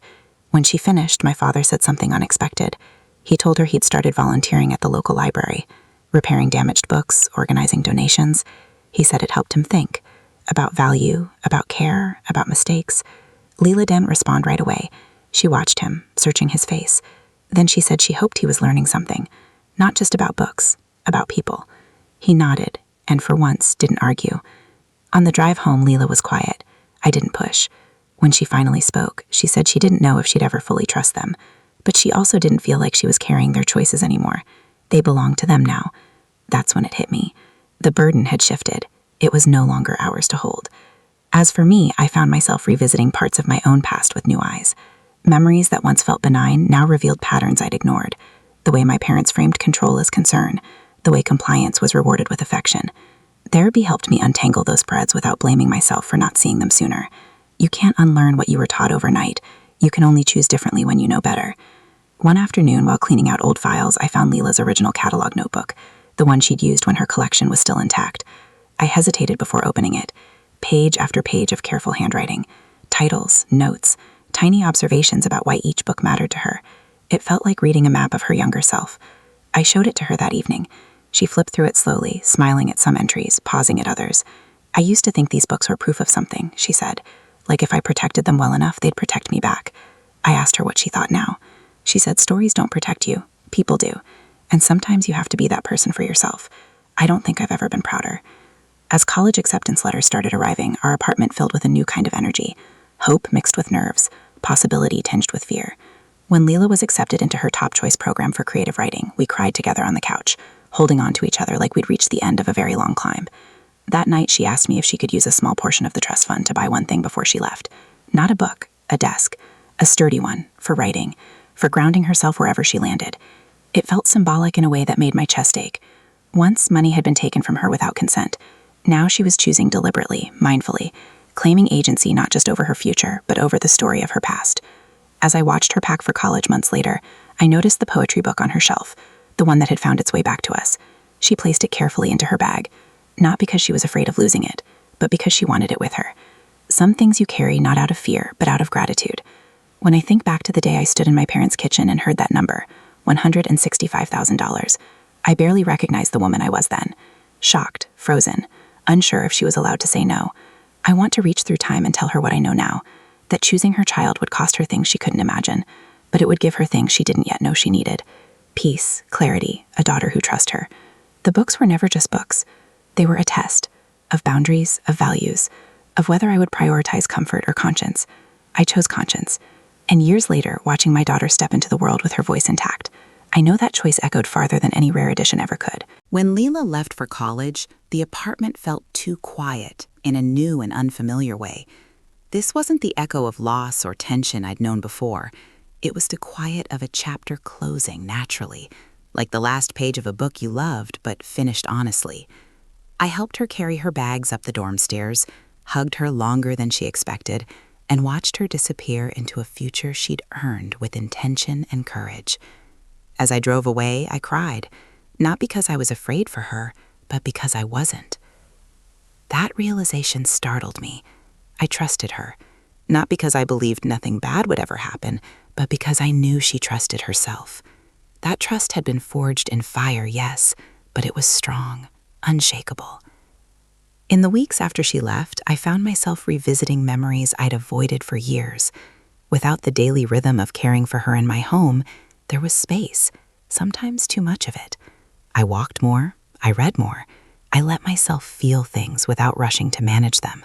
When she finished, my father said something unexpected. He told her he'd started volunteering at the local library, repairing damaged books, organizing donations. He said it helped him think about value, about care, about mistakes. Leela didn't respond right away. She watched him, searching his face. Then she said she hoped he was learning something, not just about books, about people. He nodded, and for once didn't argue. On the drive home, Leela was quiet. I didn't push. When she finally spoke, she said she didn't know if she'd ever fully trust them, but she also didn't feel like she was carrying their choices anymore. They belonged to them now. That's when it hit me. The burden had shifted. It was no longer ours to hold. As for me, I found myself revisiting parts of my own past with new eyes. Memories that once felt benign now revealed patterns I'd ignored. The way my parents framed control as concern, the way compliance was rewarded with affection. Therapy helped me untangle those threads without blaming myself for not seeing them sooner. You can't unlearn what you were taught overnight. You can only choose differently when you know better. One afternoon, while cleaning out old files, I found Leela's original catalog notebook, the one she'd used when her collection was still intact. I hesitated before opening it. Page after page of careful handwriting. Titles, notes, tiny observations about why each book mattered to her. It felt like reading a map of her younger self. I showed it to her that evening. She flipped through it slowly, smiling at some entries, pausing at others. I used to think these books were proof of something, she said. Like if I protected them well enough, they'd protect me back. I asked her what she thought now. She said stories don't protect you. People do. And sometimes you have to be that person for yourself. I don't think I've ever been prouder. As college acceptance letters started arriving, our apartment filled with a new kind of energy. Hope mixed with nerves, possibility tinged with fear. When Leela was accepted into her top choice program for creative writing, we cried together on the couch, holding on to each other like we'd reached the end of a very long climb. That night, she asked me if she could use a small portion of the trust fund to buy one thing before she left. Not a book, a desk, a sturdy one, for writing, for grounding herself wherever she landed. It felt symbolic in a way that made my chest ache. Once, money had been taken from her without consent. Now she was choosing deliberately, mindfully, claiming agency not just over her future, but over the story of her past. As I watched her pack for college months later, I noticed the poetry book on her shelf, the one that had found its way back to us. She placed it carefully into her bag, not because she was afraid of losing it, but because she wanted it with her. Some things you carry not out of fear, but out of gratitude. When I think back to the day I stood in my parents' kitchen and heard that number, $165,000, I barely recognized the woman I was then. Shocked, frozen, unsure if she was allowed to say no. I want to reach through time and tell her what I know now, that choosing her child would cost her things she couldn't imagine, but it would give her things she didn't yet know she needed. Peace, clarity, a daughter who trusts her. The books were never just books. They were a test of boundaries, of values, of whether I would prioritize comfort or conscience. I chose conscience. And years later, watching my daughter step into the world with her voice intact, I know that choice echoed farther than any rare edition ever could. When Leela left for college, the apartment felt too quiet in a new and unfamiliar way. This wasn't the echo of loss or tension I'd known before. It was the quiet of a chapter closing naturally, like the last page of a book you loved but finished honestly. I helped her carry her bags up the dorm stairs, hugged her longer than she expected, and watched her disappear into a future she'd earned with intention and courage. As I drove away, I cried, not because I was afraid for her, but because I wasn't. That realization startled me. I trusted her, not because I believed nothing bad would ever happen, but because I knew she trusted herself. That trust had been forged in fire, yes, but it was strong, unshakable. In the weeks after she left, I found myself revisiting memories I'd avoided for years. Without the daily rhythm of caring for her in my home, there was space, sometimes too much of it. I walked more, I read more, I let myself feel things without rushing to manage them.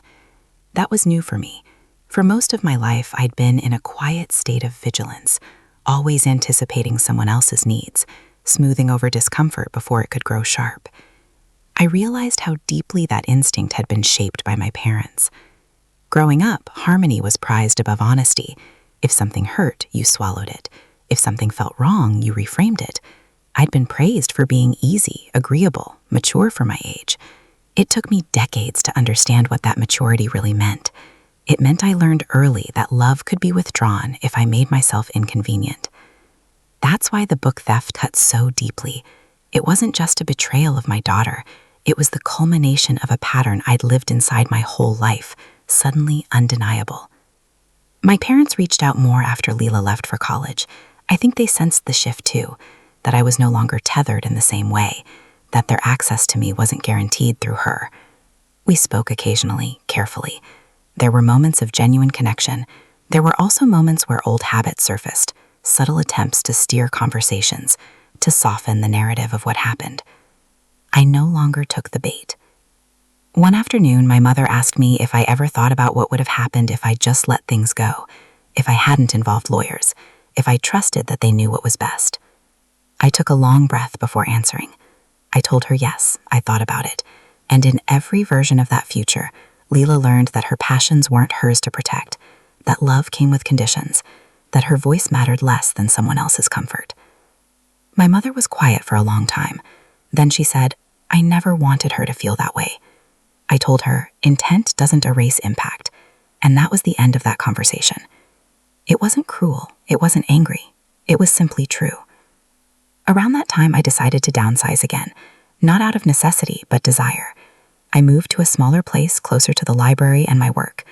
That was new for me. For most of my life, I'd been in a quiet state of vigilance, always anticipating someone else's needs, smoothing over discomfort before it could grow sharp. I realized how deeply that instinct had been shaped by my parents. Growing up, harmony was prized above honesty. If something hurt, you swallowed it. If something felt wrong, you reframed it. I'd been praised for being easy, agreeable, mature for my age. It took me decades to understand what that maturity really meant. It meant I learned early that love could be withdrawn if I made myself inconvenient. That's why the book theft cut so deeply. It wasn't just a betrayal of my daughter. It was the culmination of a pattern I'd lived inside my whole life, suddenly undeniable. My parents reached out more after Leela left for college. I think they sensed the shift too, that I was no longer tethered in the same way, that their access to me wasn't guaranteed through her. We spoke occasionally, carefully. There were moments of genuine connection. There were also moments where old habits surfaced, subtle attempts to steer conversations, to soften the narrative of what happened. I no longer took the bait. One afternoon, my mother asked me if I ever thought about what would have happened if I just let things go, if I hadn't involved lawyers, if I trusted that they knew what was best. I took a long breath before answering. I told her yes, I thought about it, and in every version of that future, Leela learned that her passions weren't hers to protect, that love came with conditions, that her voice mattered less than someone else's comfort. My mother was quiet for a long time. Then she said, I never wanted her to feel that way. I told her, intent doesn't erase impact, and that was the end of that conversation. It wasn't cruel, it wasn't angry, it was simply true. Around that time, I decided to downsize again, not out of necessity, but desire. I moved to a smaller place closer to the library and my work.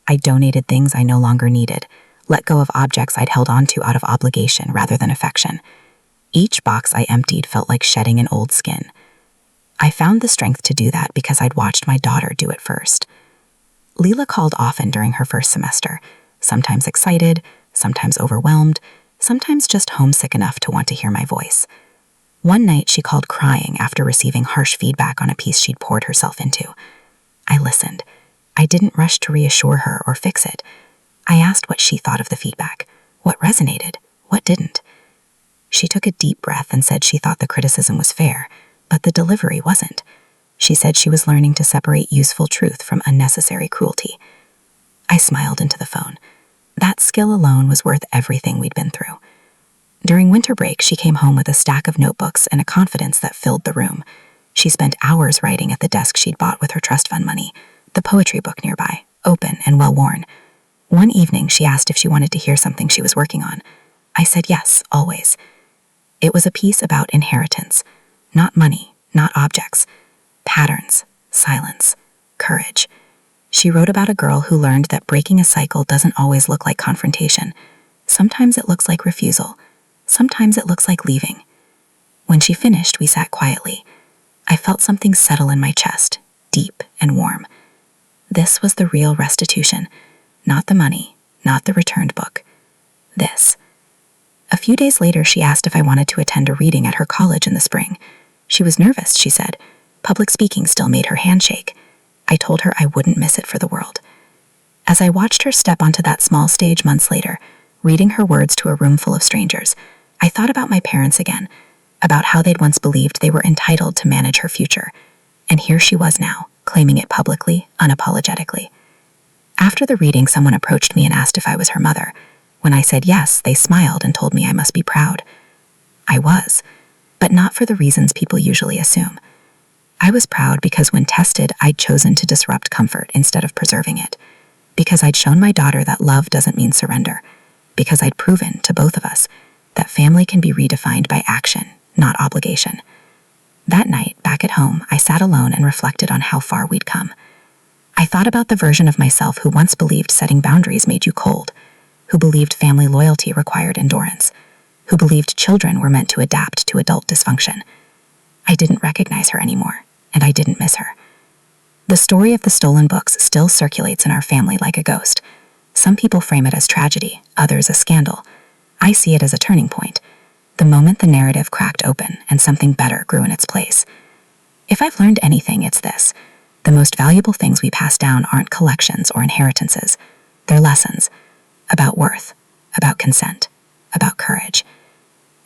I donated things I no longer needed, let go of objects I'd held onto out of obligation rather than affection. Each box I emptied felt like shedding an old skin. I found the strength to do that because I'd watched my daughter do it first. Leela called often during her first semester, sometimes excited, sometimes overwhelmed, sometimes just homesick enough to want to hear my voice. One night she called crying after receiving harsh feedback on a piece she'd poured herself into. I listened. I didn't rush to reassure her or fix it. I asked what she thought of the feedback, what resonated, what didn't. She took a deep breath and said she thought the criticism was fair, but the delivery wasn't. She said she was learning to separate useful truth from unnecessary cruelty. I smiled into the phone. That skill alone was worth everything we'd been through. During winter break, she came home with a stack of notebooks and a confidence that filled the room. She spent hours writing at the desk she'd bought with her trust fund money, the poetry book nearby, open and well-worn. One evening, she asked if she wanted to hear something she was working on. I said yes, always. It was a piece about inheritance. Not money, not objects. Patterns, silence, courage. She wrote about a girl who learned that breaking a cycle doesn't always look like confrontation. Sometimes it looks like refusal. Sometimes it looks like leaving. When she finished, we sat quietly. I felt something settle in my chest, deep and warm. This was the real restitution. Not the money, not the returned book. This. A few days later, she asked if I wanted to attend a reading at her college in the spring. She was nervous, she said. Public speaking still made her hand shake. I told her I wouldn't miss it for the world. As I watched her step onto that small stage months later, reading her words to a room full of strangers, I thought about my parents again, about how they'd once believed they were entitled to manage her future. And here she was now, claiming it publicly, unapologetically. After the reading, someone approached me and asked if I was her mother. When I said yes, they smiled and told me I must be proud. I was, but not for the reasons people usually assume. I was proud because when tested, I'd chosen to disrupt comfort instead of preserving it. Because I'd shown my daughter that love doesn't mean surrender. Because I'd proven to both of us that family can be redefined by action, not obligation. That night, back at home, I sat alone and reflected on how far we'd come. I thought about the version of myself who once believed setting boundaries made you cold, who believed family loyalty required endurance, who believed children were meant to adapt to adult dysfunction. I didn't recognize her anymore, and I didn't miss her. The story of the stolen books still circulates in our family like a ghost. Some people frame it as tragedy, others as scandal. I see it as a turning point, the moment the narrative cracked open and something better grew in its place. If I've learned anything, it's this. The most valuable things we pass down aren't collections or inheritances. They're lessons about worth, about consent, about courage.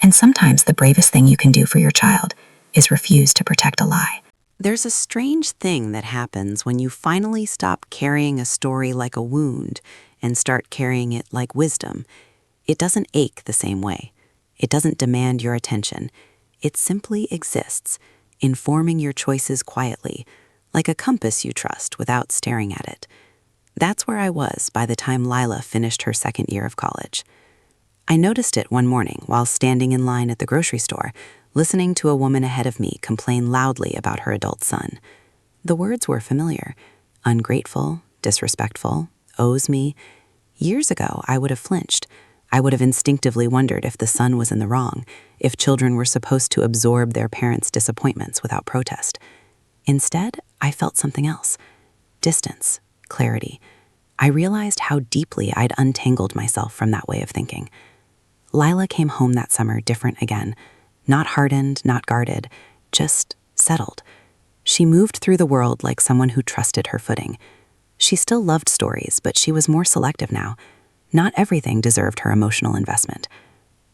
And sometimes the bravest thing you can do for your child is refuse to protect a lie. There's a strange thing that happens when you finally stop carrying a story like a wound and start carrying it like wisdom. It doesn't ache the same way. It doesn't demand your attention. It simply exists, informing your choices quietly, like a compass you trust without staring at it. That's where I was by the time Lila finished her second year of college. I noticed it one morning while standing in line at the grocery store, listening to a woman ahead of me complain loudly about her adult son. The words were familiar: ungrateful, disrespectful, owes me. Years ago, I would have flinched. I would have instinctively wondered if the son was in the wrong, if children were supposed to absorb their parents' disappointments without protest. Instead, I felt something else: distance, clarity. I realized how deeply I'd untangled myself from that way of thinking. Lila came home that summer different again, not hardened, not guarded, just settled. She moved through the world like someone who trusted her footing. She still loved stories, but she was more selective now. Not everything deserved her emotional investment.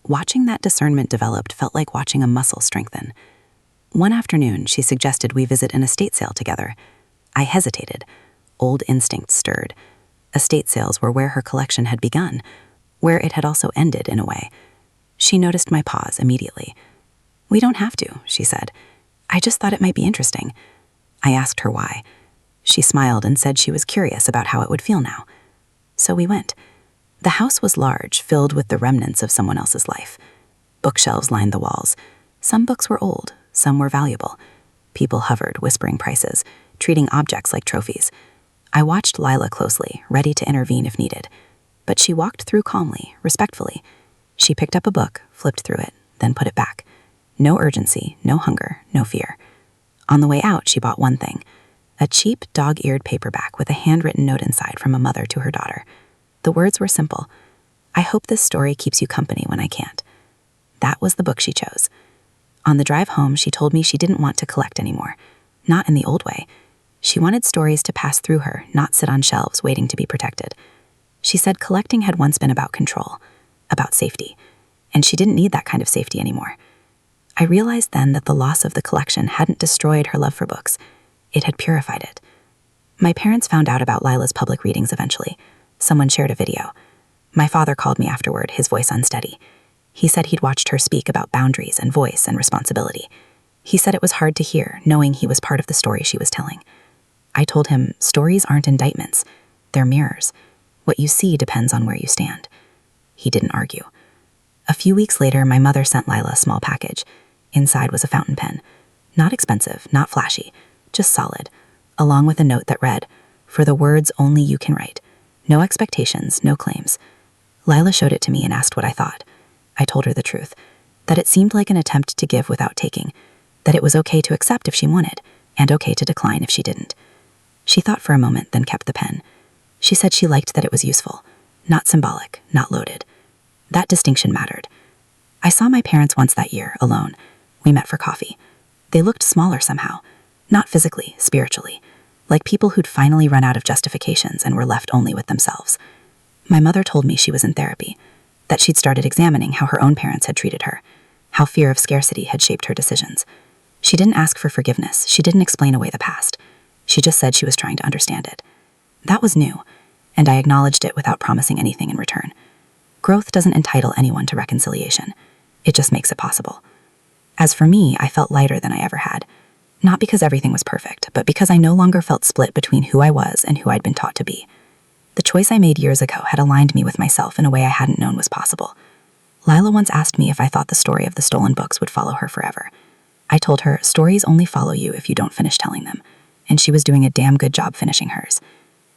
Watching that discernment develop felt like watching a muscle strengthen. One afternoon, she suggested we visit an estate sale together. I hesitated. Old instincts stirred. Estate sales were where her collection had begun, where it had also ended in a way. She noticed my pause immediately. "We don't have to," she said. "I just thought it might be interesting." I asked her why. She smiled and said she was curious about how it would feel now. So we went. The house was large, filled with the remnants of someone else's life. Bookshelves lined the walls. Some books were old, some were valuable. People hovered, whispering prices, treating objects like trophies. I watched Lila closely, ready to intervene if needed. But she walked through calmly, respectfully. She picked up a book, flipped through it, then put it back. No urgency, no hunger, no fear. On the way out, she bought one thing: a cheap, dog-eared paperback with a handwritten note inside from a mother to her daughter. The words were simple: "I hope this story keeps you company when I can't." That was the book she chose. On the drive home, she told me she didn't want to collect anymore. Not in the old way. She wanted stories to pass through her, not sit on shelves waiting to be protected. She said collecting had once been about control, about safety, and she didn't need that kind of safety anymore. I realized then that the loss of the collection hadn't destroyed her love for books. It had purified it. My parents found out about Lila's public readings eventually. Someone shared a video. My father called me afterward, his voice unsteady. He said he'd watched her speak about boundaries and voice and responsibility. He said it was hard to hear, knowing he was part of the story she was telling. I told him stories aren't indictments. They're mirrors. What you see depends on where you stand. He didn't argue. A few weeks later, my mother sent Lila a small package. Inside was a fountain pen. Not expensive, not flashy, just solid, along with a note that read, "For the words only you can write. No expectations, no claims." Lila showed it to me and asked what I thought. I told her the truth, that it seemed like an attempt to give without taking, that it was okay to accept if she wanted, and okay to decline if she didn't. She thought for a moment, then kept the pen. She said she liked that it was useful, not symbolic, not loaded. That distinction mattered. I saw my parents once that year, alone. We met for coffee. They looked smaller somehow, not physically, spiritually, like people who'd finally run out of justifications and were left only with themselves. My mother told me she was in therapy, that she'd started examining how her own parents had treated her, how fear of scarcity had shaped her decisions. She didn't ask for forgiveness. She didn't explain away the past. She just said she was trying to understand it. That was new, and I acknowledged it without promising anything in return. Growth doesn't entitle anyone to reconciliation. It just makes it possible. As for me, I felt lighter than I ever had. Not because everything was perfect, but because I no longer felt split between who I was and who I'd been taught to be. The choice I made years ago had aligned me with myself in a way I hadn't known was possible. Lila once asked me if I thought the story of the stolen books would follow her forever. I told her, stories only follow you if you don't finish telling them, and she was doing a damn good job finishing hers.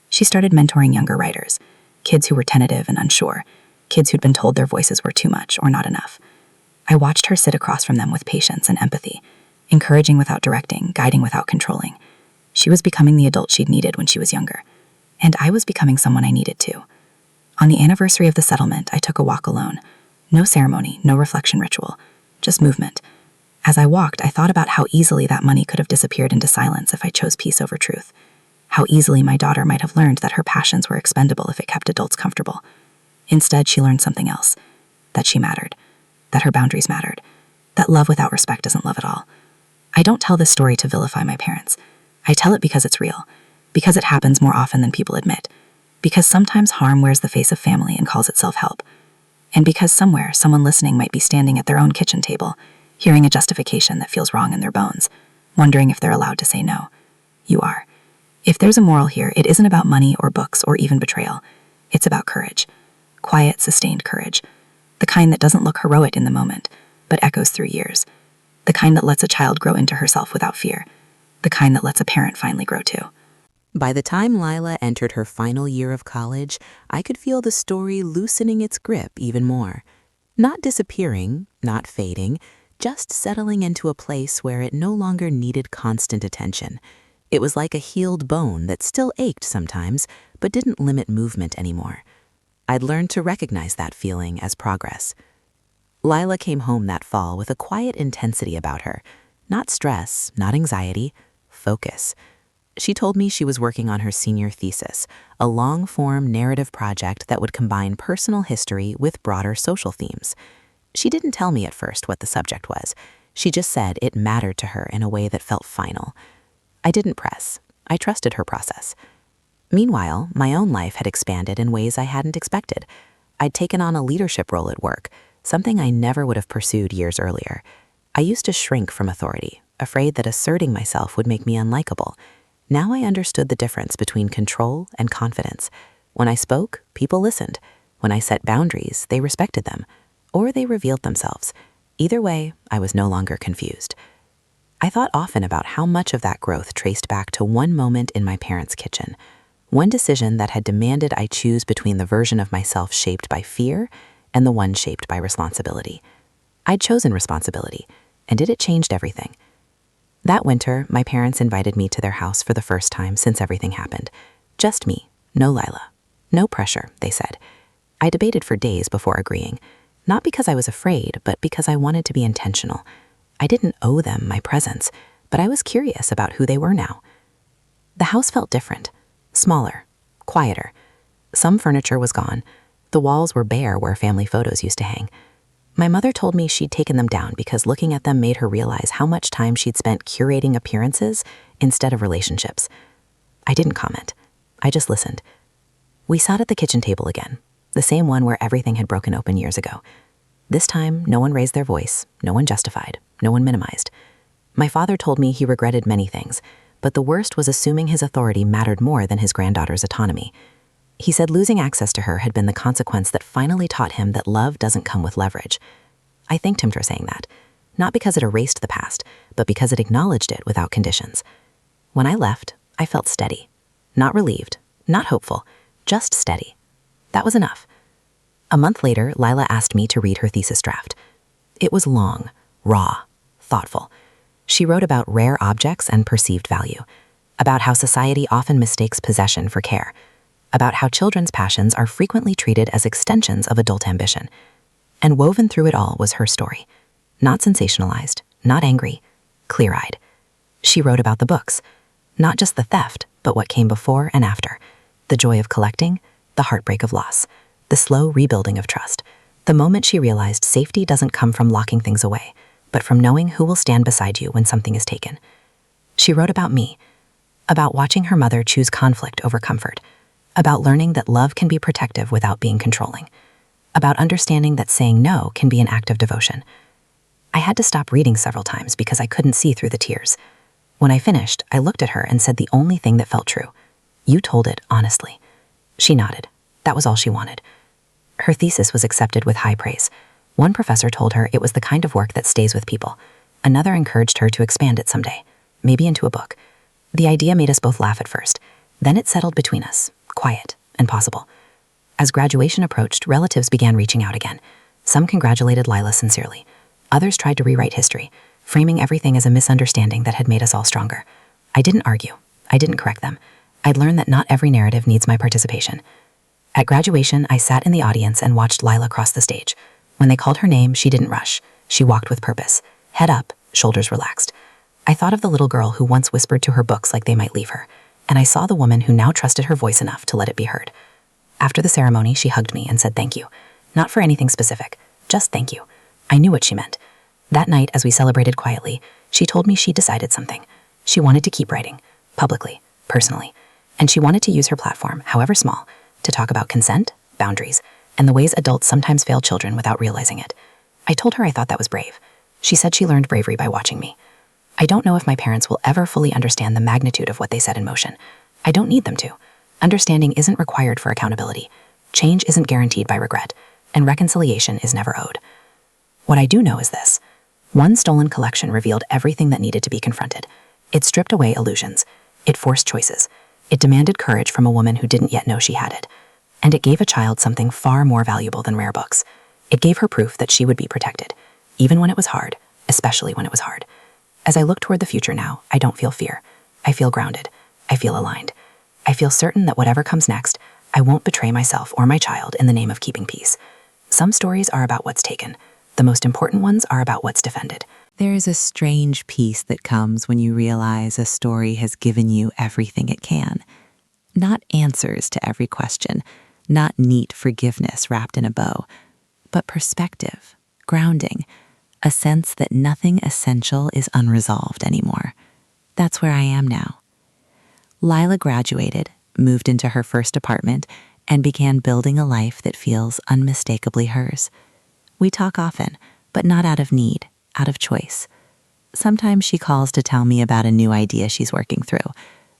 She started mentoring younger writers, kids who were tentative and unsure, kids who'd been told their voices were too much or not enough. I watched her sit across from them with patience and empathy, encouraging without directing, guiding without controlling. She was becoming the adult she'd needed when she was younger, and I was becoming someone I needed too. On the anniversary of the settlement, I took a walk alone. No ceremony, no reflection ritual, just movement. As I walked, I thought about how easily that money could have disappeared into silence if I chose peace over truth. How easily my daughter might have learned that her passions were expendable if it kept adults comfortable. Instead, she learned something else, that she mattered, that her boundaries mattered, that love without respect isn't love at all. I don't tell this story to vilify my parents. I tell it because it's real, because it happens more often than people admit, because sometimes harm wears the face of family and calls itself help, and because somewhere someone listening might be standing at their own kitchen table, hearing a justification that feels wrong in their bones, wondering if they're allowed to say no. You are. If there's a moral here, it isn't about money or books or even betrayal. It's about courage. Quiet, sustained courage. The kind that doesn't look heroic in the moment, but echoes through years. The kind that lets a child grow into herself without fear. The kind that lets a parent finally grow too. By the time Lila entered her final year of college, I could feel the story loosening its grip even more. Not disappearing, not fading, just settling into a place where it no longer needed constant attention. It was like a healed bone that still ached sometimes, but didn't limit movement anymore. I'd learned to recognize that feeling as progress. Lila came home that fall with a quiet intensity about her. Not stress, not anxiety, focus. She told me she was working on her senior thesis, a long-form narrative project that would combine personal history with broader social themes. She didn't tell me at first what the subject was. She just said it mattered to her in a way that felt final. I didn't press. I trusted her process. Meanwhile, my own life had expanded in ways I hadn't expected. I'd taken on a leadership role at work, something I never would have pursued years earlier. I used to shrink from authority, afraid that asserting myself would make me unlikable. Now I understood the difference between control and confidence. When I spoke, people listened. When I set boundaries, they respected them, or they revealed themselves. Either way, I was no longer confused. I thought often about how much of that growth traced back to one moment in my parents' kitchen, one decision that had demanded I choose between the version of myself shaped by fear and the one shaped by responsibility. I'd chosen responsibility, and it had changed everything. That winter, my parents invited me to their house for the first time since everything happened. Just me, no Lila. No pressure, they said. I debated for days before agreeing, not because I was afraid, but because I wanted to be intentional. I didn't owe them my presence, but I was curious about who they were now. The house felt different, smaller, quieter. Some furniture was gone. The walls were bare where family photos used to hang. My mother told me she'd taken them down because looking at them made her realize how much time she'd spent curating appearances instead of relationships. I didn't comment. I just listened. We sat at the kitchen table again, the same one where everything had broken open years ago. This time, no one raised their voice, no one justified, no one minimized. My father told me he regretted many things, but the worst was assuming his authority mattered more than his granddaughter's autonomy. He said losing access to her had been the consequence that finally taught him that love doesn't come with leverage. I thanked him for saying that, not because it erased the past, but because it acknowledged it without conditions. When I left, I felt steady. Not relieved, not hopeful, just steady. That was enough. A month later, Lila asked me to read her thesis draft. It was long, raw, thoughtful. She wrote about rare objects and perceived value, about how society often mistakes possession for care, about how children's passions are frequently treated as extensions of adult ambition. And woven through it all was her story. Not sensationalized, not angry, clear-eyed. She wrote about the books, not just the theft, but what came before and after. The joy of collecting, the heartbreak of loss, the slow rebuilding of trust. The moment she realized safety doesn't come from locking things away, but from knowing who will stand beside you when something is taken. She wrote about me, about watching her mother choose conflict over comfort, about learning that love can be protective without being controlling, about understanding that saying no can be an act of devotion. I had to stop reading several times because I couldn't see through the tears. When I finished, I looked at her and said the only thing that felt true. You told it honestly. She nodded. That was all she wanted. Her thesis was accepted with high praise. One professor told her it was the kind of work that stays with people. Another encouraged her to expand it someday, maybe into a book. The idea made us both laugh at first. Then it settled between us, quiet and possible. As graduation approached, relatives began reaching out again. Some congratulated Lila sincerely. Others tried to rewrite history, framing everything as a misunderstanding that had made us all stronger. I didn't argue. I didn't correct them. I'd learned that not every narrative needs my participation. At graduation, I sat in the audience and watched Lila cross the stage. When they called her name, she didn't rush. She walked with purpose. Head up, shoulders relaxed. I thought of the little girl who once whispered to her books like they might leave her, and I saw the woman who now trusted her voice enough to let it be heard. After the ceremony, she hugged me and said thank you. Not for anything specific, just thank you. I knew what she meant. That night, as we celebrated quietly, she told me she decided something. She wanted to keep writing, publicly, personally, and she wanted to use her platform, however small, to talk about consent, boundaries, and the ways adults sometimes fail children without realizing it. I told her I thought that was brave. She said she learned bravery by watching me. I don't know if my parents will ever fully understand the magnitude of what they set in motion. I don't need them to. Understanding isn't required for accountability. Change isn't guaranteed by regret, and reconciliation is never owed. What I do know is this. One stolen collection revealed everything that needed to be confronted. It stripped away illusions. It forced choices. It demanded courage from a woman who didn't yet know she had it. And it gave a child something far more valuable than rare books. It gave her proof that she would be protected, even when it was hard, especially when it was hard. As I look toward the future now, I don't feel fear. I feel grounded. I feel aligned. I feel certain that whatever comes next, I won't betray myself or my child in the name of keeping peace. Some stories are about what's taken. The most important ones are about what's defended. There is a strange peace that comes when you realize a story has given you everything it can. Not answers to every question, not neat forgiveness wrapped in a bow, but perspective, grounding, a sense that nothing essential is unresolved anymore. That's where I am now. Lila graduated, moved into her first apartment, and began building a life that feels unmistakably hers. We talk often, but not out of need, out of choice. Sometimes she calls to tell me about a new idea she's working through.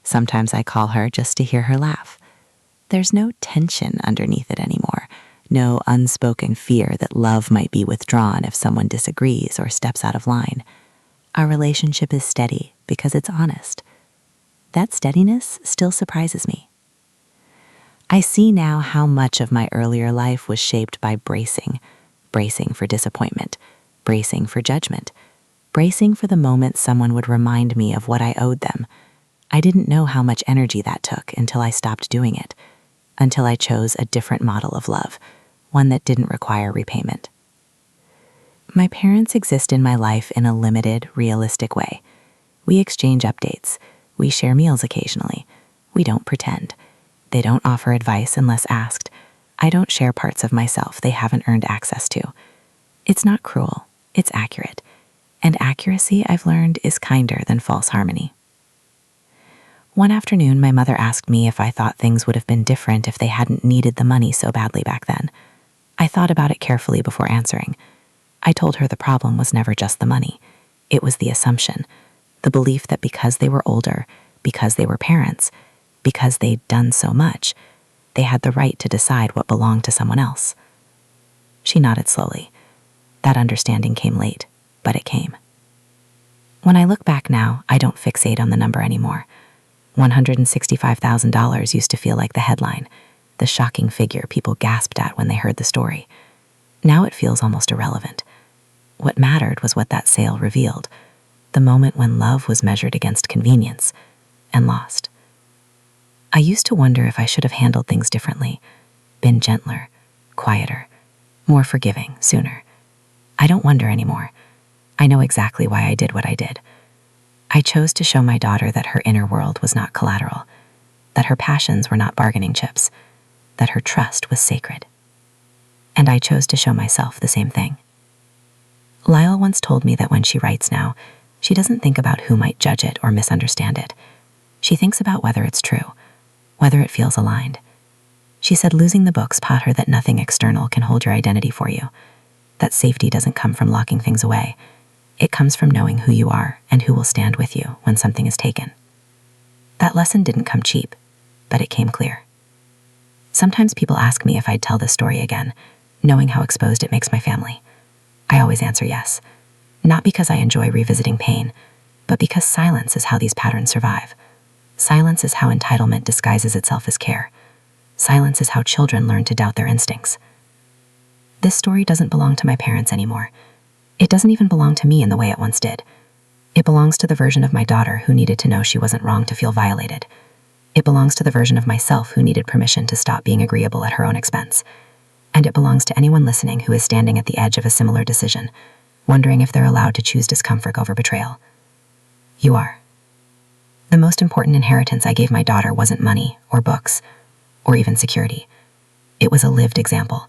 Sometimes I call her just to hear her laugh. There's no tension underneath it anymore, no unspoken fear that love might be withdrawn if someone disagrees or steps out of line. Our relationship is steady because it's honest. That steadiness still surprises me. I see now how much of my earlier life was shaped by bracing for disappointment, bracing for judgment, bracing for the moment someone would remind me of what I owed them. I didn't know how much energy that took until I stopped doing it, until I chose a different model of love, one that didn't require repayment. My parents exist in my life in a limited, realistic way. We exchange updates. We share meals occasionally. We don't pretend. They don't offer advice unless asked. I don't share parts of myself they haven't earned access to. It's not cruel. It's accurate. And accuracy, I've learned, is kinder than false harmony. One afternoon, my mother asked me if I thought things would have been different if they hadn't needed the money so badly back then. I thought about it carefully before answering. I told her the problem was never just the money. It was the assumption, the belief that because they were older, because they were parents, because they'd done so much, they had the right to decide what belonged to someone else. She nodded slowly. That understanding came late, but it came. When I look back now, I don't fixate on the number anymore. $165,000 used to feel like the headline, the shocking figure people gasped at when they heard the story. Now it feels almost irrelevant. What mattered was what that sale revealed, the moment when love was measured against convenience and lost. I used to wonder if I should have handled things differently, been gentler, quieter, more forgiving sooner. I don't wonder anymore. I know exactly why I did what I did. I chose to show my daughter that her inner world was not collateral, that her passions were not bargaining chips, that her trust was sacred. And I chose to show myself the same thing. Lyle once told me that when she writes now, she doesn't think about who might judge it or misunderstand it. She thinks about whether it's true, whether it feels aligned. She said losing the books taught her that nothing external can hold your identity for you, that safety doesn't come from locking things away. It comes from knowing who you are and who will stand with you when something is taken. That lesson didn't come cheap, but it came clear. Sometimes people ask me if I'd tell this story again, knowing how exposed it makes my family. I always answer yes, not because I enjoy revisiting pain, but because silence is how these patterns survive. Silence is how entitlement disguises itself as care. Silence is how children learn to doubt their instincts. This story doesn't belong to my parents anymore. It doesn't even belong to me in the way it once did. It belongs to the version of my daughter who needed to know she wasn't wrong to feel violated. It belongs to the version of myself who needed permission to stop being agreeable at her own expense. And it belongs to anyone listening who is standing at the edge of a similar decision, wondering if they're allowed to choose discomfort over betrayal. You are. The most important inheritance I gave my daughter wasn't money or books or even security. It was a lived example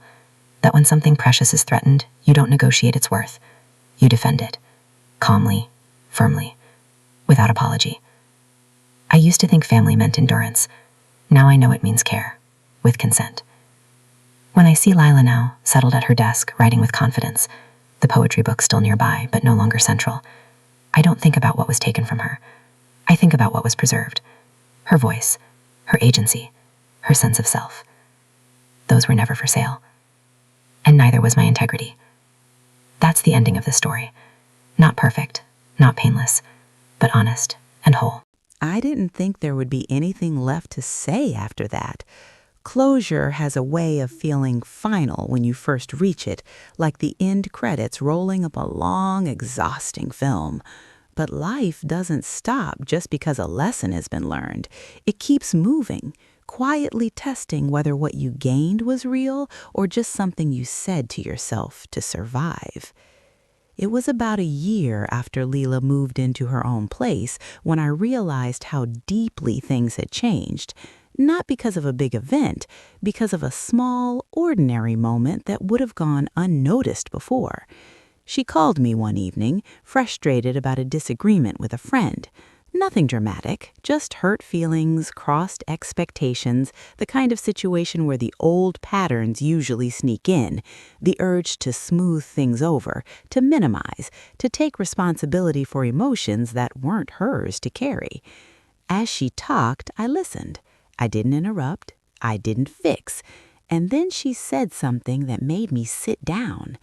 that when something precious is threatened, you don't negotiate its worth. You defend it, calmly, firmly, without apology. I used to think family meant endurance. Now I know it means care, with consent. When I see Lila now, settled at her desk, writing with confidence, the poetry book still nearby, but no longer central, I don't think about what was taken from her. I think about what was preserved. Her voice, her agency, her sense of self. Those were never for sale. And neither was my integrity. That's the ending of the story. Not perfect, not painless, but honest and whole. I didn't think there would be anything left to say after that. Closure has a way of feeling final when you first reach it, like the end credits rolling up a long, exhausting film. But life doesn't stop just because a lesson has been learned. It keeps moving, quietly testing whether what you gained was real or just something you said to yourself to survive. It was about a year after Leela moved into her own place when I realized how deeply things had changed, not because of a big event, because of a small, ordinary moment that would have gone unnoticed before. She called me one evening, frustrated about a disagreement with a friend. Nothing dramatic, just hurt feelings, crossed expectations, the kind of situation where the old patterns usually sneak in, the urge to smooth things over, to minimize, to take responsibility for emotions that weren't hers to carry. As she talked, I listened. I didn't interrupt. I didn't fix. And then she said something that made me sit down.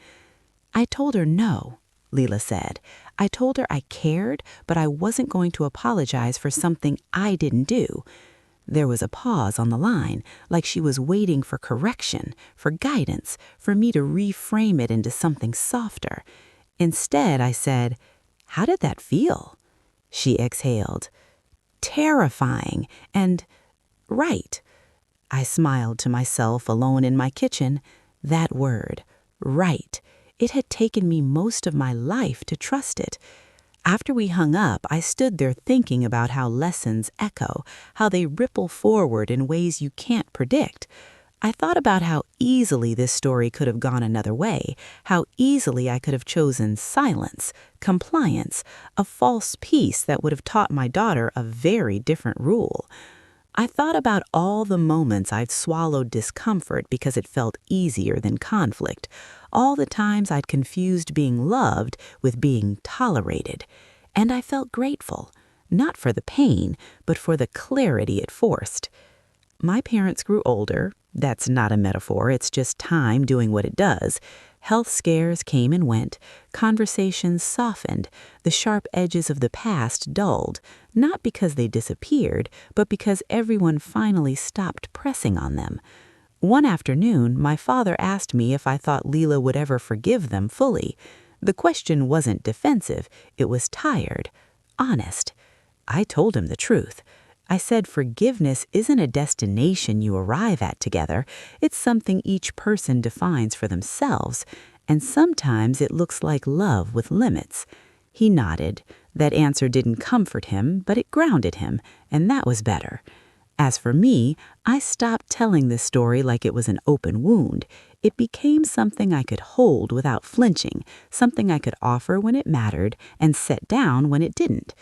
I told her no, Leela said. I told her I cared, but I wasn't going to apologize for something I didn't do. There was a pause on the line, like she was waiting for correction, for guidance, for me to reframe it into something softer. Instead, I said, "How did that feel?" She exhaled. "Terrifying and right." I smiled to myself alone in my kitchen. That word, right. It had taken me most of my life to trust it. After we hung up, I stood there thinking about how lessons echo, how they ripple forward in ways you can't predict. I thought about how easily this story could have gone another way, how easily I could have chosen silence, compliance, a false peace that would have taught my daughter a very different rule. I thought about all the moments I've swallowed discomfort because it felt easier than conflict, all the times I'd confused being loved with being tolerated. And I felt grateful, not for the pain, but for the clarity it forced. My parents grew older. That's not a metaphor, it's just time doing what it does. Health scares came and went, conversations softened, the sharp edges of the past dulled, not because they disappeared, but because everyone finally stopped pressing on them. One afternoon, my father asked me if I thought Leela would ever forgive them fully. The question wasn't defensive, it was tired, honest. I told him the truth. I said forgiveness isn't a destination you arrive at together. It's something each person defines for themselves, and sometimes it looks like love with limits. He nodded. That answer didn't comfort him, but it grounded him, and that was better. As for me, I stopped telling this story like it was an open wound. It became something I could hold without flinching, something I could offer when it mattered and set down when it didn't.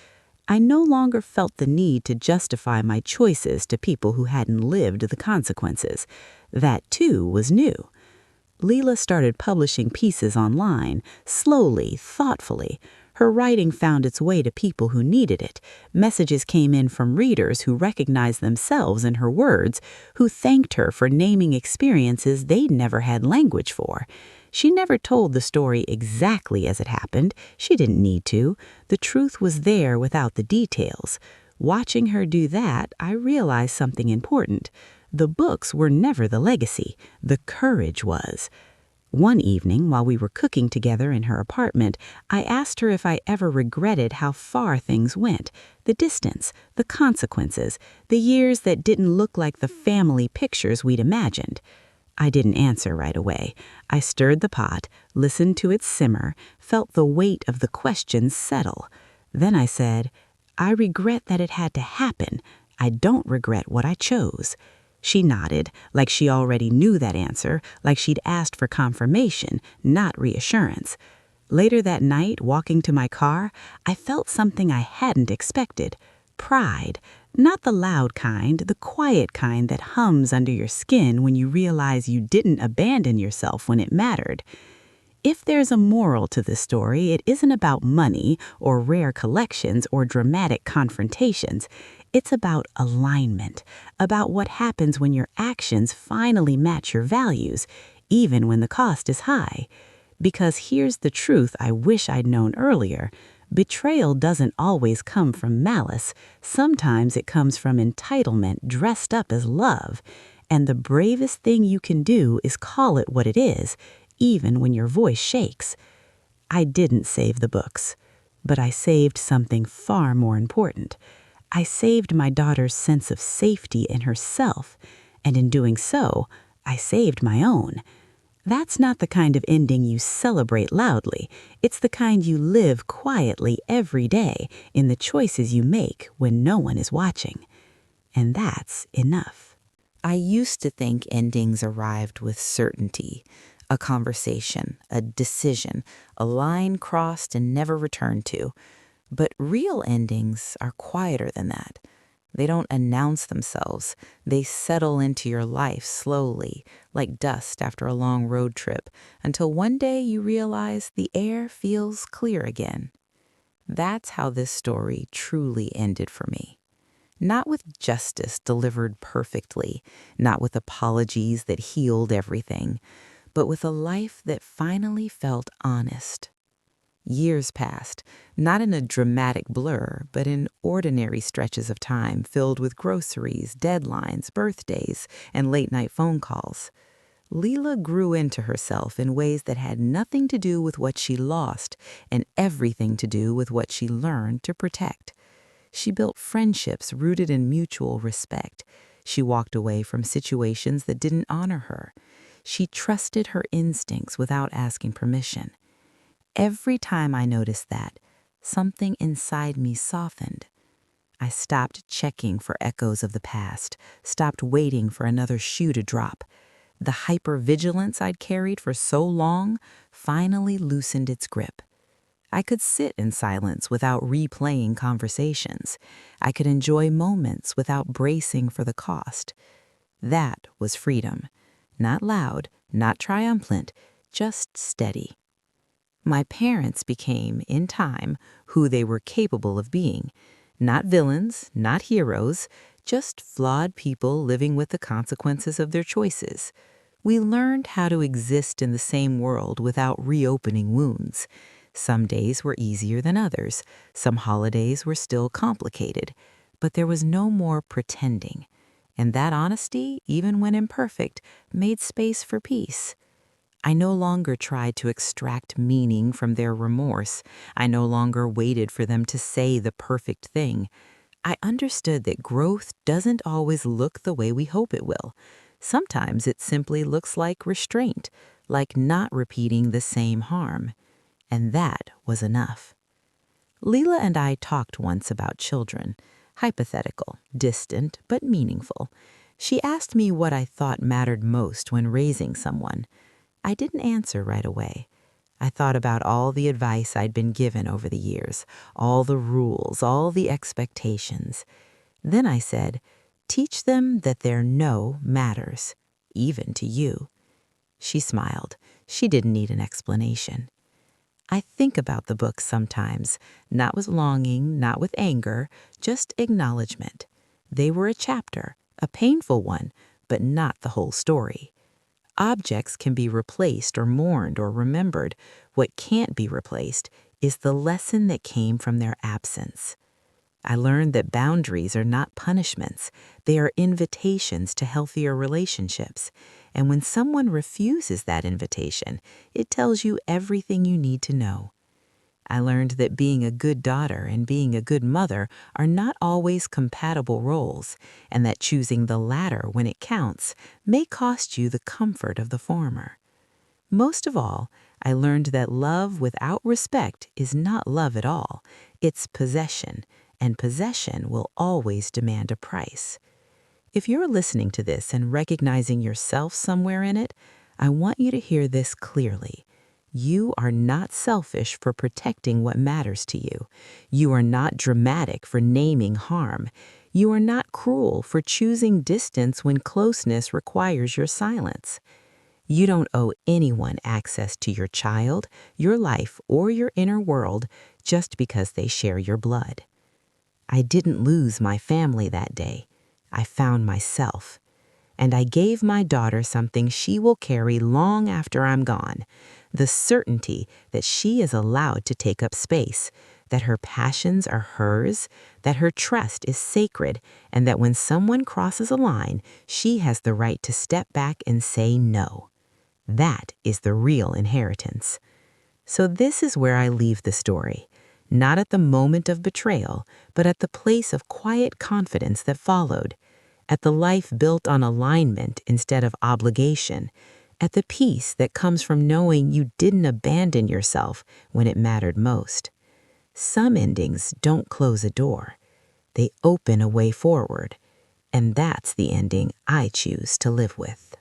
I no longer felt the need to justify my choices to people who hadn't lived the consequences. That, too, was new. Leela started publishing pieces online, slowly, thoughtfully. Her writing found its way to people who needed it. Messages came in from readers who recognized themselves in her words, who thanked her for naming experiences they'd never had language for. She never told the story exactly as it happened. She didn't need to. The truth was there without the details. Watching her do that, I realized something important. The books were never the legacy. The courage was. One evening, while we were cooking together in her apartment, I asked her if I ever regretted how far things went, the distance, the consequences, the years that didn't look like the family pictures we'd imagined. I didn't answer right away. I stirred the pot, listened to it simmer, felt the weight of the questions settle. Then I said, I regret that it had to happen. I don't regret what I chose. She nodded, like she already knew that answer, like she'd asked for confirmation, not reassurance. Later that night, walking to my car, I felt something I hadn't expected. Pride. Not the loud kind, the quiet kind that hums under your skin when you realize you didn't abandon yourself when it mattered. If there's a moral to this story, it isn't about money or rare collections or dramatic confrontations. It's about alignment, about what happens when your actions finally match your values, even when the cost is high. Because here's the truth I wish I'd known earlier. Betrayal doesn't always come from malice. Sometimes it comes from entitlement dressed up as love. And the bravest thing you can do is call it what it is, even when your voice shakes. I didn't save the books, but I saved something far more important. I saved my daughter's sense of safety in herself, and in doing so, I saved my own. That's not the kind of ending you celebrate loudly. It's the kind you live quietly every day in the choices you make when no one is watching. And that's enough. I used to think endings arrived with certainty. A conversation, a decision, a line crossed and never returned to. But real endings are quieter than that. They don't announce themselves. They settle into your life slowly, like dust after a long road trip, until one day you realize the air feels clear again. That's how this story truly ended for me. Not with justice delivered perfectly, not with apologies that healed everything, but with a life that finally felt honest. Years passed, not in a dramatic blur, but in ordinary stretches of time filled with groceries, deadlines, birthdays, and late-night phone calls. Leela grew into herself in ways that had nothing to do with what she lost and everything to do with what she learned to protect. She built friendships rooted in mutual respect. She walked away from situations that didn't honor her. She trusted her instincts without asking permission. Every time I noticed that, something inside me softened. I stopped checking for echoes of the past, stopped waiting for another shoe to drop. The hypervigilance I'd carried for so long finally loosened its grip. I could sit in silence without replaying conversations. I could enjoy moments without bracing for the cost. That was freedom. Not loud, not triumphant, just steady. My parents became, in time, who they were capable of being. Not villains, not heroes, just flawed people living with the consequences of their choices. We learned how to exist in the same world without reopening wounds. Some days were easier than others. Some holidays were still complicated. But there was no more pretending. And that honesty, even when imperfect, made space for peace. I no longer tried to extract meaning from their remorse. I no longer waited for them to say the perfect thing. I understood that growth doesn't always look the way we hope it will. Sometimes it simply looks like restraint, like not repeating the same harm. And that was enough. Leela and I talked once about children. Hypothetical, distant, but meaningful. She asked me what I thought mattered most when raising someone. I didn't answer right away. I thought about all the advice I'd been given over the years, all the rules, all the expectations. Then I said, teach them that their no matters, even to you. She smiled. She didn't need an explanation. I think about the book sometimes, not with longing, not with anger, just acknowledgement. They were a chapter, a painful one, but not the whole story. Objects can be replaced or mourned or remembered. What can't be replaced is the lesson that came from their absence. I learned that boundaries are not punishments, they are invitations to healthier relationships. And when someone refuses that invitation, it tells you everything you need to know. I learned that being a good daughter and being a good mother are not always compatible roles, and that choosing the latter when it counts may cost you the comfort of the former. Most of all, I learned that love without respect is not love at all. It's possession, and possession will always demand a price. If you're listening to this and recognizing yourself somewhere in it, I want you to hear this clearly. You are not selfish for protecting what matters to you. You are not dramatic for naming harm. You are not cruel for choosing distance when closeness requires your silence. You don't owe anyone access to your child, your life, or your inner world just because they share your blood. I didn't lose my family that day. I found myself. And I gave my daughter something she will carry long after I'm gone, the certainty that she is allowed to take up space, that her passions are hers, that her trust is sacred, and that when someone crosses a line, she has the right to step back and say no. That is the real inheritance. So this is where I leave the story, not at the moment of betrayal, but at the place of quiet confidence that followed, at the life built on alignment instead of obligation, at the peace that comes from knowing you didn't abandon yourself when it mattered most. Some endings don't close a door. They open a way forward, and that's the ending I choose to live with.